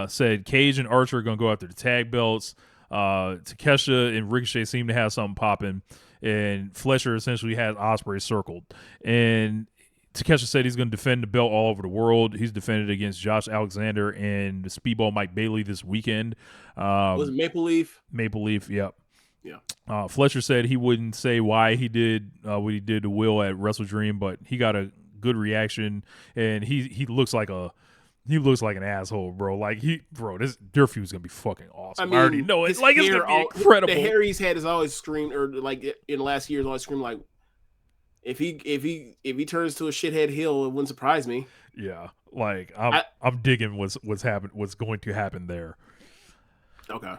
said Cage and Archer are gonna go after the tag belts. Takeshita and Ricochet seem to have something popping, and Fletcher essentially has Ospreay circled. And Takeshita said he's going to defend the belt all over the world. He's defended against Josh Alexander and the Speedball Mike Bailey this weekend. Was it Maple Leaf? Maple Leaf, yep. Yeah. Fletcher said he wouldn't say why he did what he did to Will at Wrestle Dream, but he got a good reaction, and he looks like an asshole, bro. Like their feud's gonna be fucking awesome. I mean, I already know it. Like, it's gonna be incredible. The hair he's had has always screamed, or like in the last years, always screamed like, if he turns to a shithead heel, it wouldn't surprise me. Yeah, like I'm digging what's going to happen there. Okay.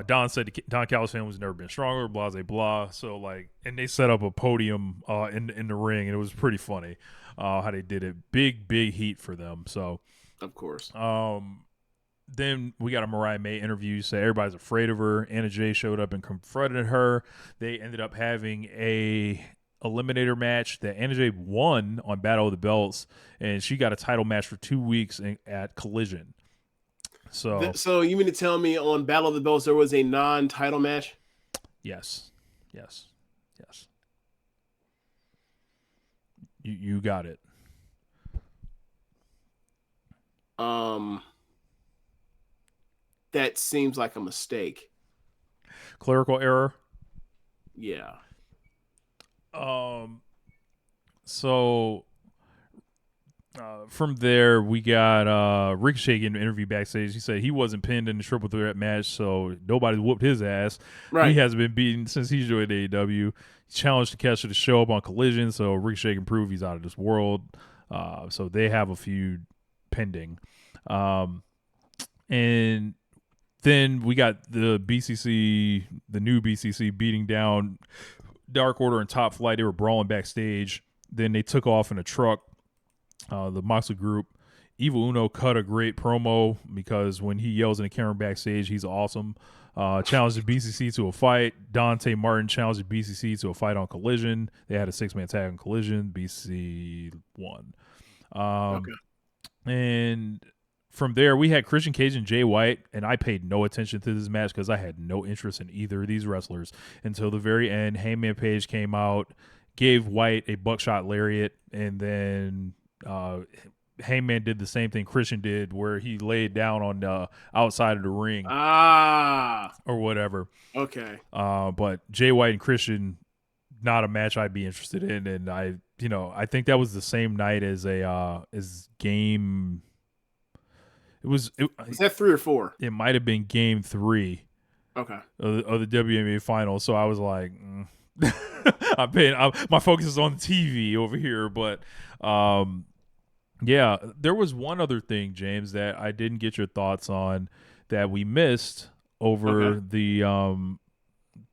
Don said Don Callis family has never been stronger. Blah blah blah. So and they set up a podium in the ring, and it was pretty funny how they did it. Big heat for them. So. Of course. Then we got a Mariah May interview. So everybody's afraid of her. Anna Jay showed up and confronted her. They ended up having a eliminator match that Anna Jay won on Battle of the Belts, and she got a title match for 2 weeks at Collision. So you mean to tell me on Battle of the Belts there was a non-title match? Yes. You got it. That seems like a mistake. Clerical error. Yeah. So from there we got Ricochet getting an interview backstage. He said he wasn't pinned in the triple threat match, so nobody whooped his ass. Right. He hasn't been beaten since he joined AEW. He challenged Takeshita to show up on Collision, so Ricochet can prove he's out of this world. So they have a feud pending. And then we got the new BCC beating down Dark Order and Top Flight. They were brawling backstage. Then they took off in a truck. The Moxley group. Evil Uno cut a great promo because when he yells in the camera backstage, he's awesome. Challenged the BCC to a fight. Dante Martin challenged the BCC to a fight on Collision. They had a 6-man tag on Collision. BCC won. Okay. And from there, we had Christian Cage and Jay White, and I paid no attention to this match because I had no interest in either of these wrestlers until the very end. Hangman Page came out, gave White a buckshot lariat, and then Hangman did the same thing Christian did, where he laid down on the outside of the ring, or whatever. Okay. But Jay White and Christian, not a match I'd be interested in, and I think that was the same night as game. Was that 3 or 4? It might have been game 3. Okay. Of the WNBA Finals. So I was like, my focus is on the TV over here, but yeah, there was one other thing, James, that I didn't get your thoughts on that we missed over the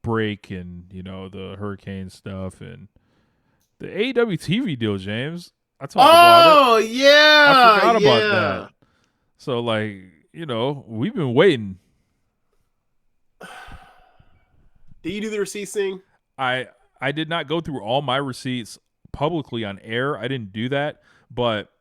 break and the hurricane stuff and the AEW TV deal, James. I talked about it. Oh yeah, I forgot about that. So we've been waiting. Did you do the receipts thing? I did not go through all my receipts publicly on air. I didn't do that, but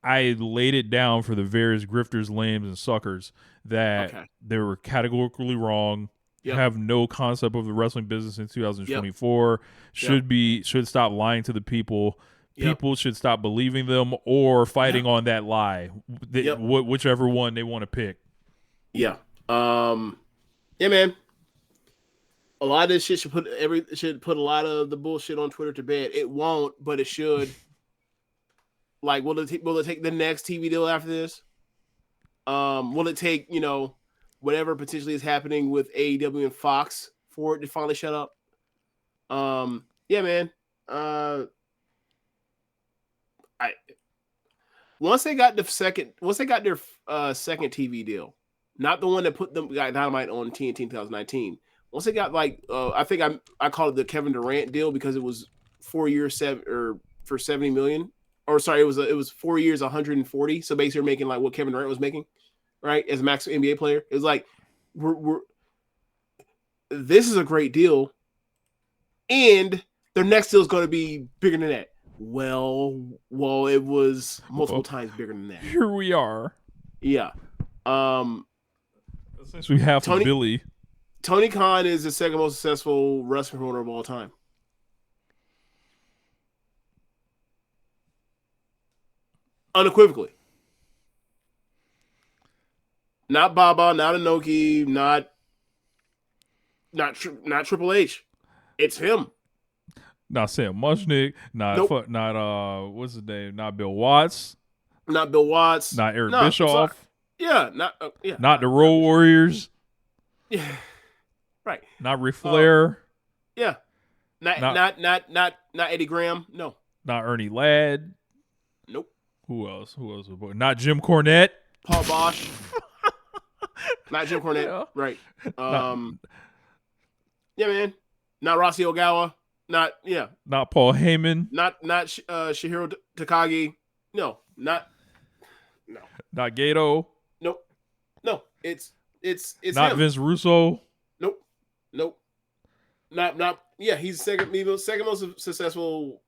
I laid it down for the various grifters, lambs, and suckers that they were categorically wrong. Yep. Have no concept of the wrestling business in 2024. Yep. Should stop lying to the people. Yep. People should stop believing them or fighting on that lie. Whichever one they want to pick. Yeah. Yeah, man. A lot of this shit should put a lot of the bullshit on Twitter to bed. It won't, but it should. Like, will it take the next TV deal after this? Will it take, whatever potentially is happening with AEW and Fox for it to finally shut up? Yeah, man. Once they got their second TV deal, not the one that got Dynamite on TNT in 2019. Once they got I think I called it the Kevin Durant deal because it was 4 years for 70 million. Or sorry, it was 4 years, 140. So basically, you're making like what Kevin Durant was making, right, as a max NBA player. It was like this is a great deal, and their next deal is going to be bigger than that. Well, it was multiple times bigger than that. Here we are. Yeah. Since we have Billy. Tony Khan is the second most successful wrestling promoter of all time. Unequivocally. Not Baba, not Inoki, not Triple H. It's him. Not Sam Mushnick. Not what's his name? Not Bill Watts. Not Bill Watts. Not Eric Bischoff. Yeah, Not the Road Warriors. Yeah, right. Not Ric Flair. Yeah, not Eddie Graham. No. Not Ernie Ladd. Nope. Who else? Not Jim Cornette. Paul Bosch. Not Jim Cornette. Yeah. Right. Yeah, man. Not Rossi Ogawa. Not Paul Heyman. Not Shihiro Takagi. No. Not Gato. Nope. No. It's not him. Vince Russo. Nope. Not he's second most successful.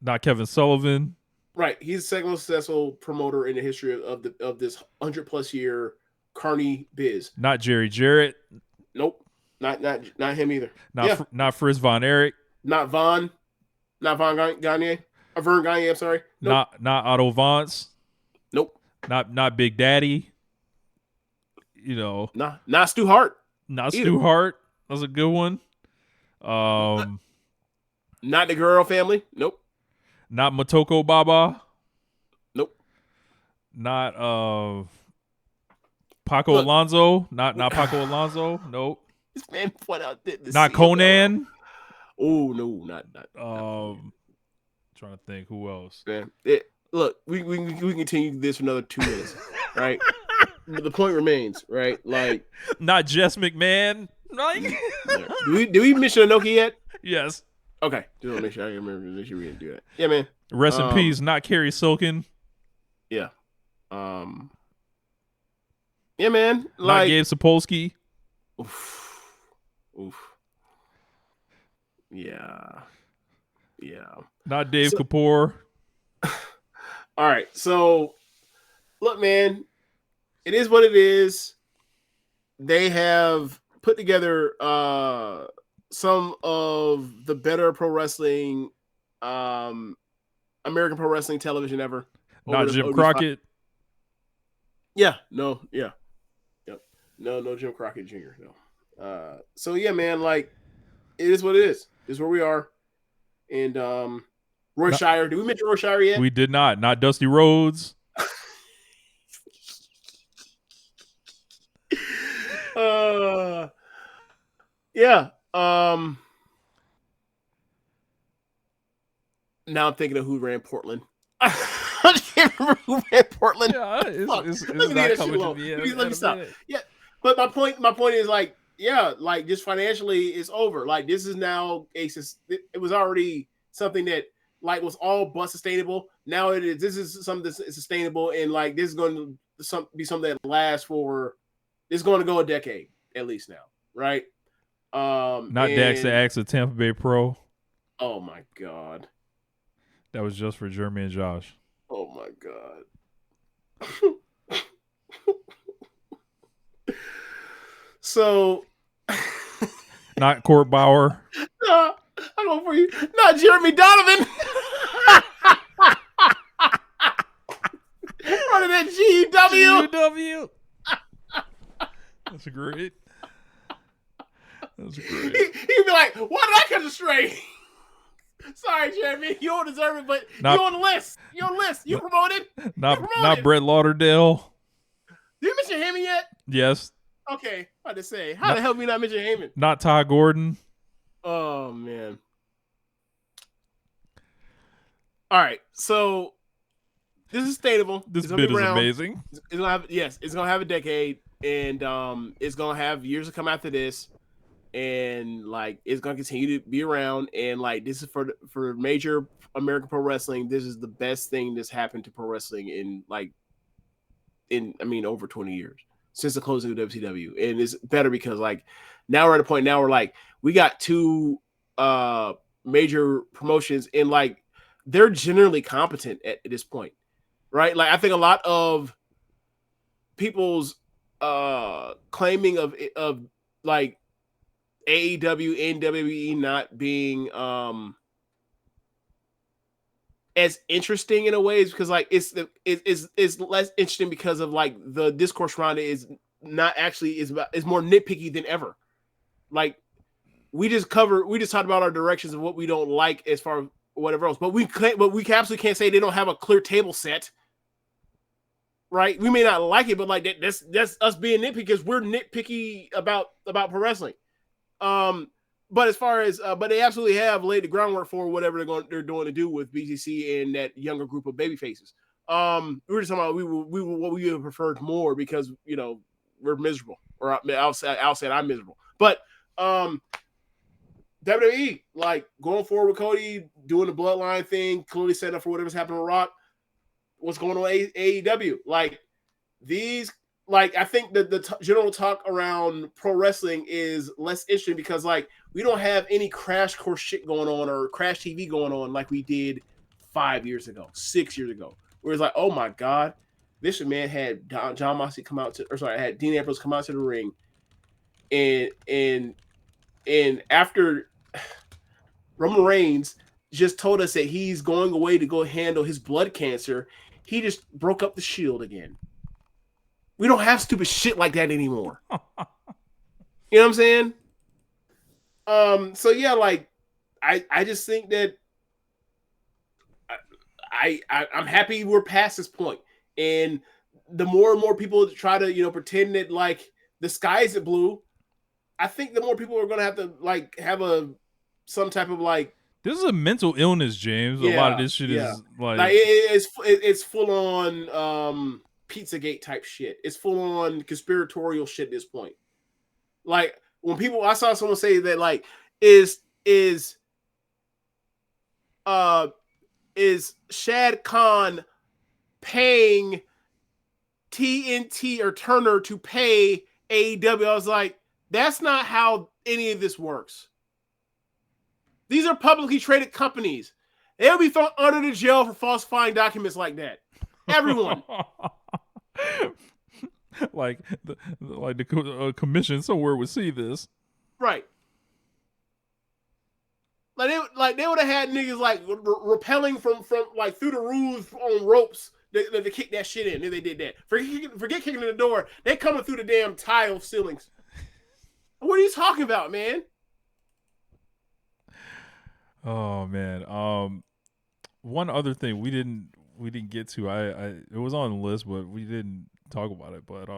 Not Kevin Sullivan. Right. He's the second most successful promoter in the history of this 100+ year carny biz. Not Jerry Jarrett. Nope. Not him either. Not Fritz Von Erich. Not Vern Gagne. I'm sorry. Nope. Not Otto Vance. Nope. Not Big Daddy. Not Stu Hart. Not either. Stu Hart. That was a good one. Not the Guerrero family. Nope. Not Motoko Baba. Nope. Not Paco Alonso. Not Paco Alonso. Nope. This man put out not Conan. Oh no, not. Trying to think who else. Man, look, we can continue this for another 2 minutes, right? But the point remains, right? Like, not Jess McMahon. Like, do we mention Inoki yet? Yes. Okay, just want to make sure I remember. Make sure we didn't do that. Yeah, man. Rest in peace. Not Kerry Silkin. Yeah. Yeah, man. Not Gabe Sapolsky. Oof. Yeah. Not Dave Kapoor. All right. So, look, man. It is what it is. They have put together some of the better pro wrestling, American pro wrestling television ever. Not Jim Crockett. Yeah. No. Yeah. Yep. No Jim Crockett Jr. No. So yeah, man. Like, it is what it is. This is where we are. And Roy Shire. Did we mention Roy Shire yet? We did not. Not Dusty Rhodes. Yeah. Now I'm thinking of who ran Portland. I can't remember who ran Portland. Yeah, it's not coming to me. Let me stop. Yeah, but my point is like, yeah, like just financially, it's over. Like this is now it was already something that like was all but sustainable. Now it is. This is something that's sustainable, and like this is going to be something that lasts for. It's going to go a decade at least now, right? Not Dax the Axe of Tampa Bay Pro. Oh my god, that was just for Jeremy and Josh. Oh my god. So, not Court Bauer. No, I'm going for you. Not Jeremy Donovan. Running that GW. That's great. He'd be like, why did I catch a stray? Sorry, Jeremy. You don't deserve it, but you're on the list. You're on the list. You promoted. Not Brett Lauderdale. Did you mention Heyman yet? Yes. Okay, I had to say, how the hell did we not mention Heyman? Not Ty Gordon. Oh man. All right, so this is sustainable. This it's gonna bit be is around. amazing. It's gonna have it's gonna have a decade, and it's gonna have years to come after this, and like it's gonna continue to be around. And like this is for major American pro wrestling. This is the best thing that's happened to pro wrestling in over 20 years since the closing of WCW, and it's better because like now we're at a point now where like we got two major promotions and like they're generally competent at this point, right? Like I think a lot of people's claiming of like AEW and WWE not being as interesting in a way is because like it's less interesting because of like the discourse around it is not actually is more nitpicky than ever. Like we just talked about our directions of what we don't like as far as whatever else, but we absolutely can't say they don't have a clear table set. Right? We may not like it, but like that's us being nitpicky because we're nitpicky about pro wrestling. But as far as but they absolutely have laid the groundwork for whatever they're doing to do with BTC and that younger group of baby faces. We were just talking about what we would have preferred more because we're miserable, or I'll say I'm miserable. But WWE like going forward with Cody doing the bloodline thing, clearly setting up for whatever's happening with Rock. What's going on with AEW? Like these. Like I think the general talk around pro wrestling is less interesting because like we don't have any crash course shit going on or crash TV going on like we did 5 years ago, 6 years ago. Where it's like, oh my god, this man had John Moxley come out had Dean Ambrose come out to the ring, and after Roman Reigns just told us that he's going away to go handle his blood cancer, he just broke up the Shield again. We don't have stupid shit like that anymore. You know what I'm saying? So yeah, like I just think that I'm happy we're past this point. And the more and more people try to, pretend that like the sky isn't blue, I think the more people are gonna have to like have some type of like this is a mental illness, James. A lot of this shit is like it's full on Pizzagate type shit. It's full on conspiratorial shit at this point. Like when I saw someone say that like is Shad Khan paying TNT or Turner to pay AEW? I was like, that's not how any of this works. These are publicly traded companies. They'll be thrown under the jail for falsifying documents like that. Everyone. like the commission somewhere would see this, right? Like they would have had niggas like rappelling from like through the roofs on ropes to kick that shit in if they did that. Forget kicking in the door. They coming through the damn tile ceilings. What are you talking about, man? Oh man. One other thing we didn't get to. It was on the list, but we didn't talk about it. But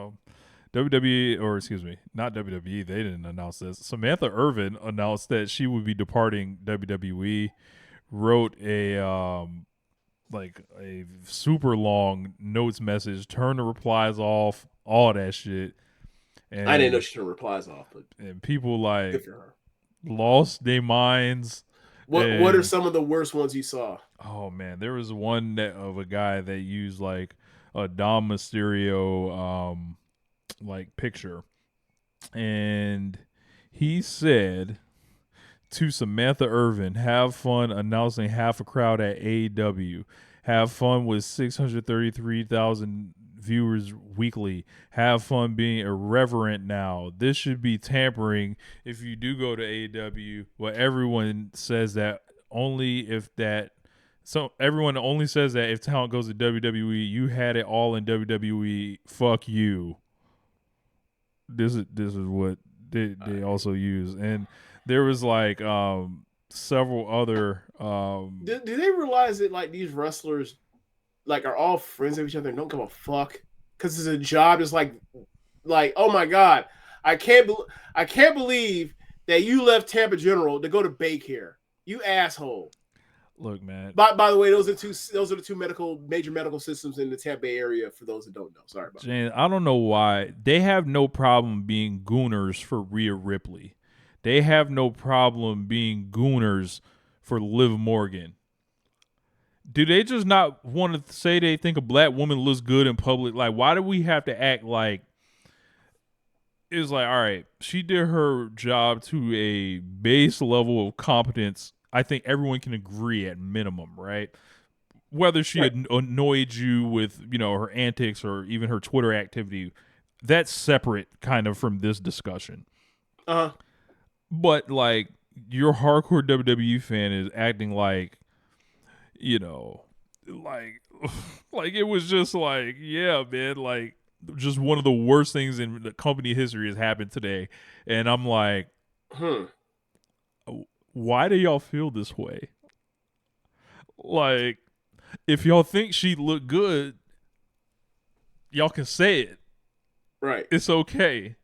WWE, or excuse me, not WWE, they didn't announce this. Samantha Irvin announced that she would be departing WWE. Wrote a like a super long notes message, turned the replies off, all that shit. And I didn't know she turned replies off, but and people like good for her. Lost their minds. What are some of the worst ones you saw? Oh man, there was one of a guy that used like a Dom Mysterio like picture, and he said to Samantha Irvin, "Have fun announcing half a crowd at AEW. Have fun with 633,000 viewers weekly. Have fun being irreverent now. This should be tampering if you do go to AEW. Well, everyone says that only if that. So everyone only says that if talent goes to WWE. You had it all in WWE. Fuck you." This is what they also use, and there was like several other. Do they realize that like these wrestlers like are all friends of each other and don't give a fuck? because it's a job. It's like, oh my God, I can't believe that you left Tampa General to go to Baycare. You asshole. Look, man. By the way, those are the two major medical systems in the Tampa Bay area. For those that don't know, sorry about James, I don't know why they have no problem being gooners for Rhea Ripley. They have no problem being gooners for Liv Morgan. Do they just not want to say they think a black woman looks good in public? Like, why do we have to act like it's like, all right, she did her job to a base level of competence. I think everyone can agree at minimum, right? Whether she annoyed you with, her antics or even her Twitter activity, that's separate kind of from this discussion. But like your hardcore WWE fan is acting like, like it was just like, yeah, man, like just one of the worst things in the company history has happened today. And I'm like, why do y'all feel this way? Like, if y'all think she looked good, y'all can say it. Right. It's okay.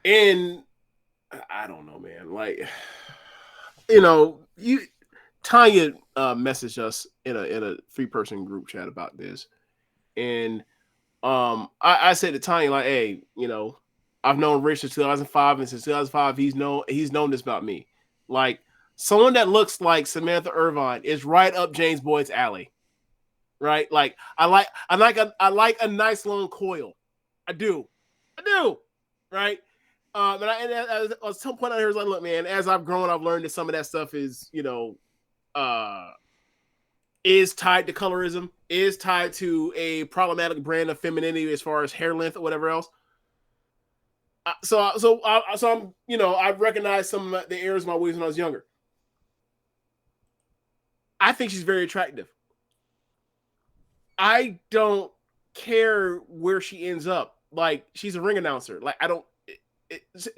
And I don't know, man. Like, Tanya messaged us in a 3-person group chat about this. And I said to Tanya, like, hey, I've known Rich since 2005, and since 2005, he's known this about me. Like, someone that looks like Samantha Irvin is right up James Boyd's alley. Right? Like, I like a nice long coil. I do. Right? And at some point out here, I was like, look, man, as I've grown, I've learned that some of that stuff is, is tied to colorism, is tied to a problematic brand of femininity as far as hair length or whatever else. So I'm, I recognize some of the errors of my ways when I was younger. I think she's very attractive. I don't care where she ends up. Like, she's a ring announcer. Like,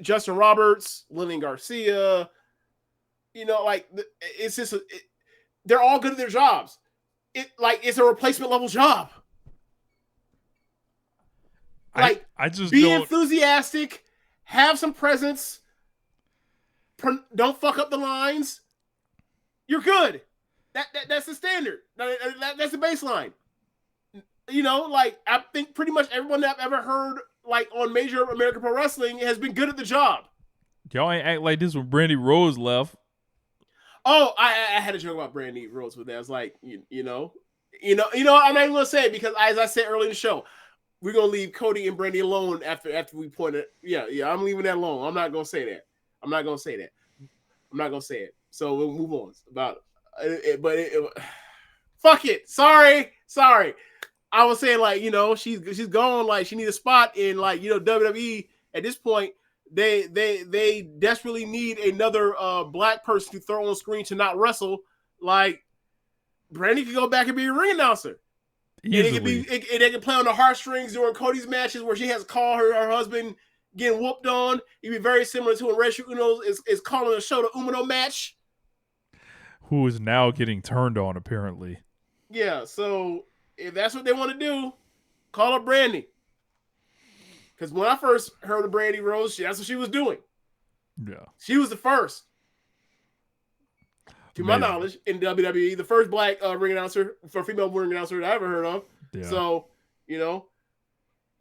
Justin Roberts, Lillian Garcia, it's just they're all good at their jobs. It's a replacement level job. Like, I just be enthusiastic, have some presence, don't fuck up the lines. You're good. That's the standard. That's the baseline. I think pretty much everyone that I've ever heard, like, on major American Pro Wrestling has been good at the job. Y'all ain't act like this when Brandy Rose left. Oh, I had a joke about Brandy Rose with that. I was like, I'm not even gonna say it because, as I said earlier in the show, we're gonna leave Cody and Brandy alone after we point it. Yeah, I'm leaving that alone. I'm not gonna say that. I'm not gonna say it. So we'll move on about it. But fuck it. Sorry. I was saying, like, she's gone. Like, she needs a spot in, like, WWE at this point. They desperately need another black person to throw on screen to not wrestle. Like, Brandy can go back and be a ring announcer. Easily. And they can play on the heartstrings during Cody's matches where she has to call her husband getting whooped on. It'd be very similar to when Rachel Uno is calling a show the Umino match. Who is now getting turned on, apparently. Yeah, so if that's what they want to do, call up Brandy. Because when I first heard of Brandy Rose, that's what she was doing. Yeah. She was the first, to my knowledge, in WWE, the first black ring announcer, for female ring announcer that I ever heard of. Yeah. So, go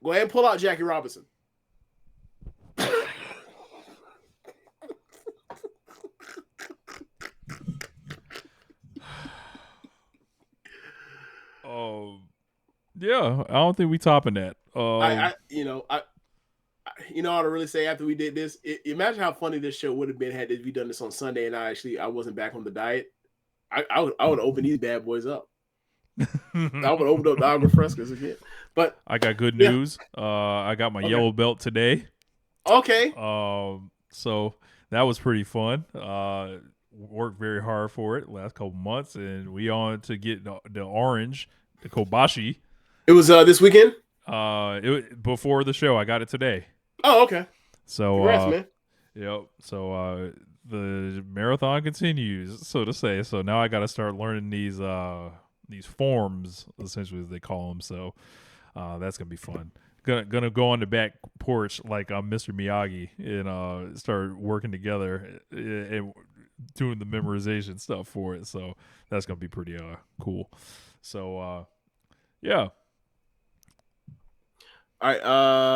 ahead and pull out Jackie Robinson. Yeah, I don't think we topping that. I ought to really say, after we did this, imagine how funny this show would have been had we done this on Sunday and I wasn't back on the diet. I would open these bad boys up. I would open up the agua frescas again. But I got good news. I got my yellow belt today. Okay. So that was pretty fun. Worked very hard for it last couple months, and we on to get the orange, the Kobashi. It was this weekend. Before the show, I got it today. Oh, okay. So, congrats, man. Yep. So the marathon continues, so to say. So now I got to start learning these forms, essentially, as they call them. So That's gonna be fun. Gonna go on the back porch like Mr. Miyagi and start working together and doing the memorization stuff for it. So that's gonna be pretty cool. So yeah. All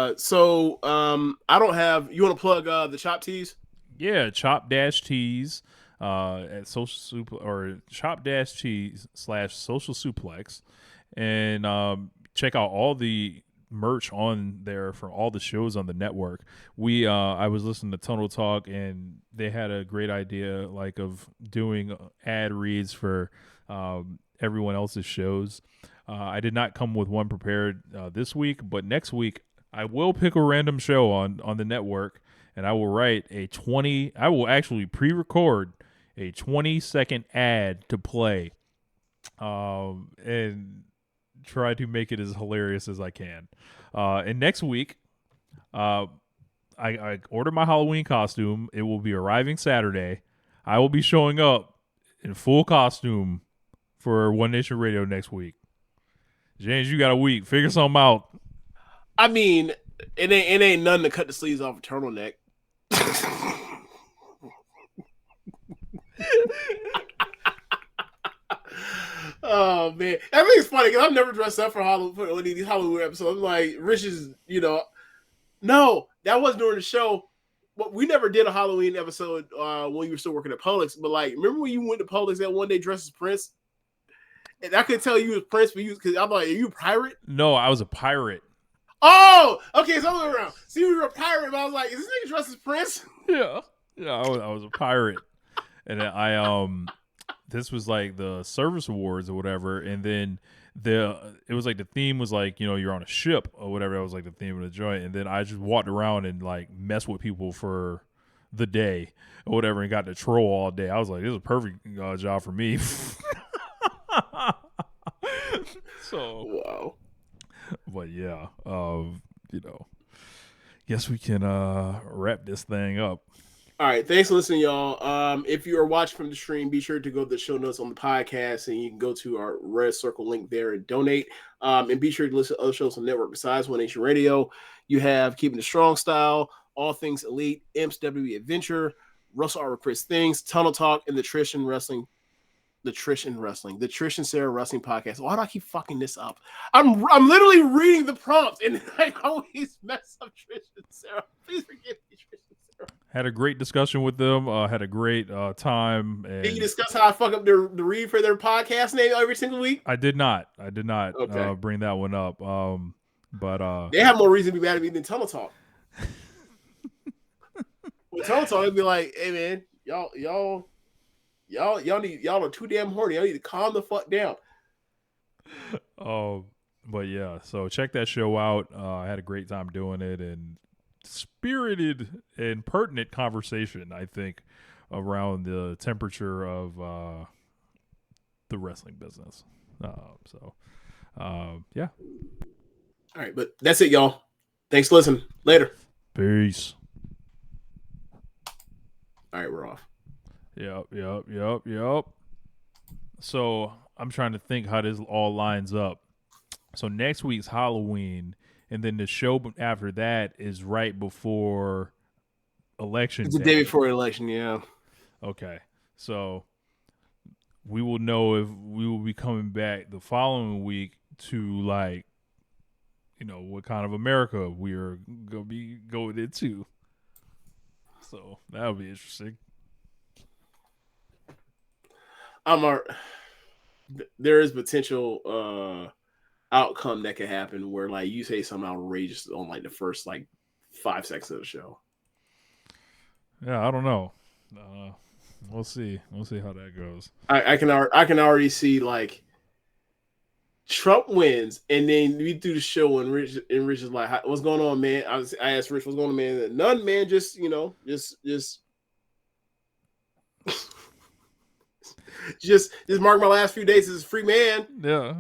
right. So I don't have. You want to plug the Chop Tees? Yeah, Chop Dash Tees at Social Suplex or Chop Dash Tees / Social Suplex, and check out all the merch on there for all the shows on the network. I was listening to Tunnel Talk, and they had a great idea like of doing ad reads for everyone else's shows. I did not come with one prepared this week, but next week I will pick a random show on the network, and I will write I will actually pre-record a 20-second ad to play, and try to make it as hilarious as I can. And next week, I ordered my Halloween costume. It will be arriving Saturday. I will be showing up in full costume for One Nation Radio next week. James, you got a week. Figure something out. I mean, it ain't nothing to cut the sleeves off a turtleneck. Oh man, I think it's funny because I've never dressed up for Halloween for any of these Halloween episodes. I'm like, Rich is, no, that wasn't during the show. But we never did a Halloween episode when you were still working at Publix. But like, remember when you went to Publix that one day dressed as Prince? And I could tell you was Prince, but because I'm like, are you a pirate? No, I was a pirate. Oh, okay, so other way around. See, we were a pirate, but I was like, is this nigga dressed as Prince? Yeah, I was a pirate, and this was like the service awards or whatever, and then it was like the theme was like, you're on a ship or whatever. That was like the theme of the joint, and then I just walked around and like messed with people for the day or whatever, and got to troll all day. I was like, this is a perfect job for me. So wow. But yeah, guess we can wrap this thing up. All right, thanks for listening, y'all. If you are watching from the stream, be sure to go to the show notes on the podcast, and you can go to our red circle link there and donate. And be sure to listen to other shows on the network besides One Nation Radio. You have Keepin It Strong Style, All Things Elite, Imps WWE Adventure, Russell R. Chris Things, Tunnel Talk, and the Trish and Sarah Wrestling Podcast. Why do I keep fucking this up? I'm literally reading the prompt, and I always mess up Trish and Sarah. Please forgive me, Trish and Sarah. Had a great discussion with them. Had a great time. And did you discuss how I fuck up the read for their podcast name every single week? I did not bring that one up. But they have more reason to be mad at me than Tunnel Talk. With Tunnel Talk, it'd be like, hey man, y'all are too damn horny. Y'all need to calm the fuck down. But yeah, so check that show out. I had a great time doing it, and spirited and pertinent conversation, I think, around the temperature of the wrestling business. Yeah. All right, but that's it, y'all. Thanks for listening. Later. Peace. All right, we're off. Yep. So I'm trying to think how this all lines up. So next week's Halloween, and then the show after that is right before election. It's the day before election, yeah. Okay, so we will know if we will be coming back the following week to like, what kind of America we are gonna be going into. So that'll be interesting. There is potential outcome that could happen where like you say something outrageous on like the first like 5 seconds of the show. Yeah, I don't know. We'll see. We'll see how that goes. I can already see like Trump wins, and then we do the show, and Rich is like, "What's going on, man?" I asked Rich, "What's going on, man?" None, man. Just just mark my last few days as a free man. Yeah.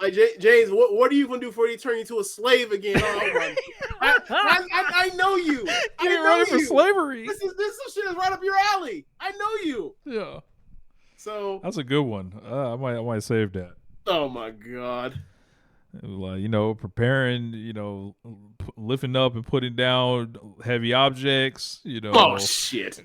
Like James, what are you gonna do before they turn you into a slave again? I know you. Get ready for slavery. This shit is right up your alley. I know you. Yeah. So that's a good one. I might save that. Oh my god. It was like, you know, preparing, you know, lifting up and putting down heavy objects, you know. Oh shit.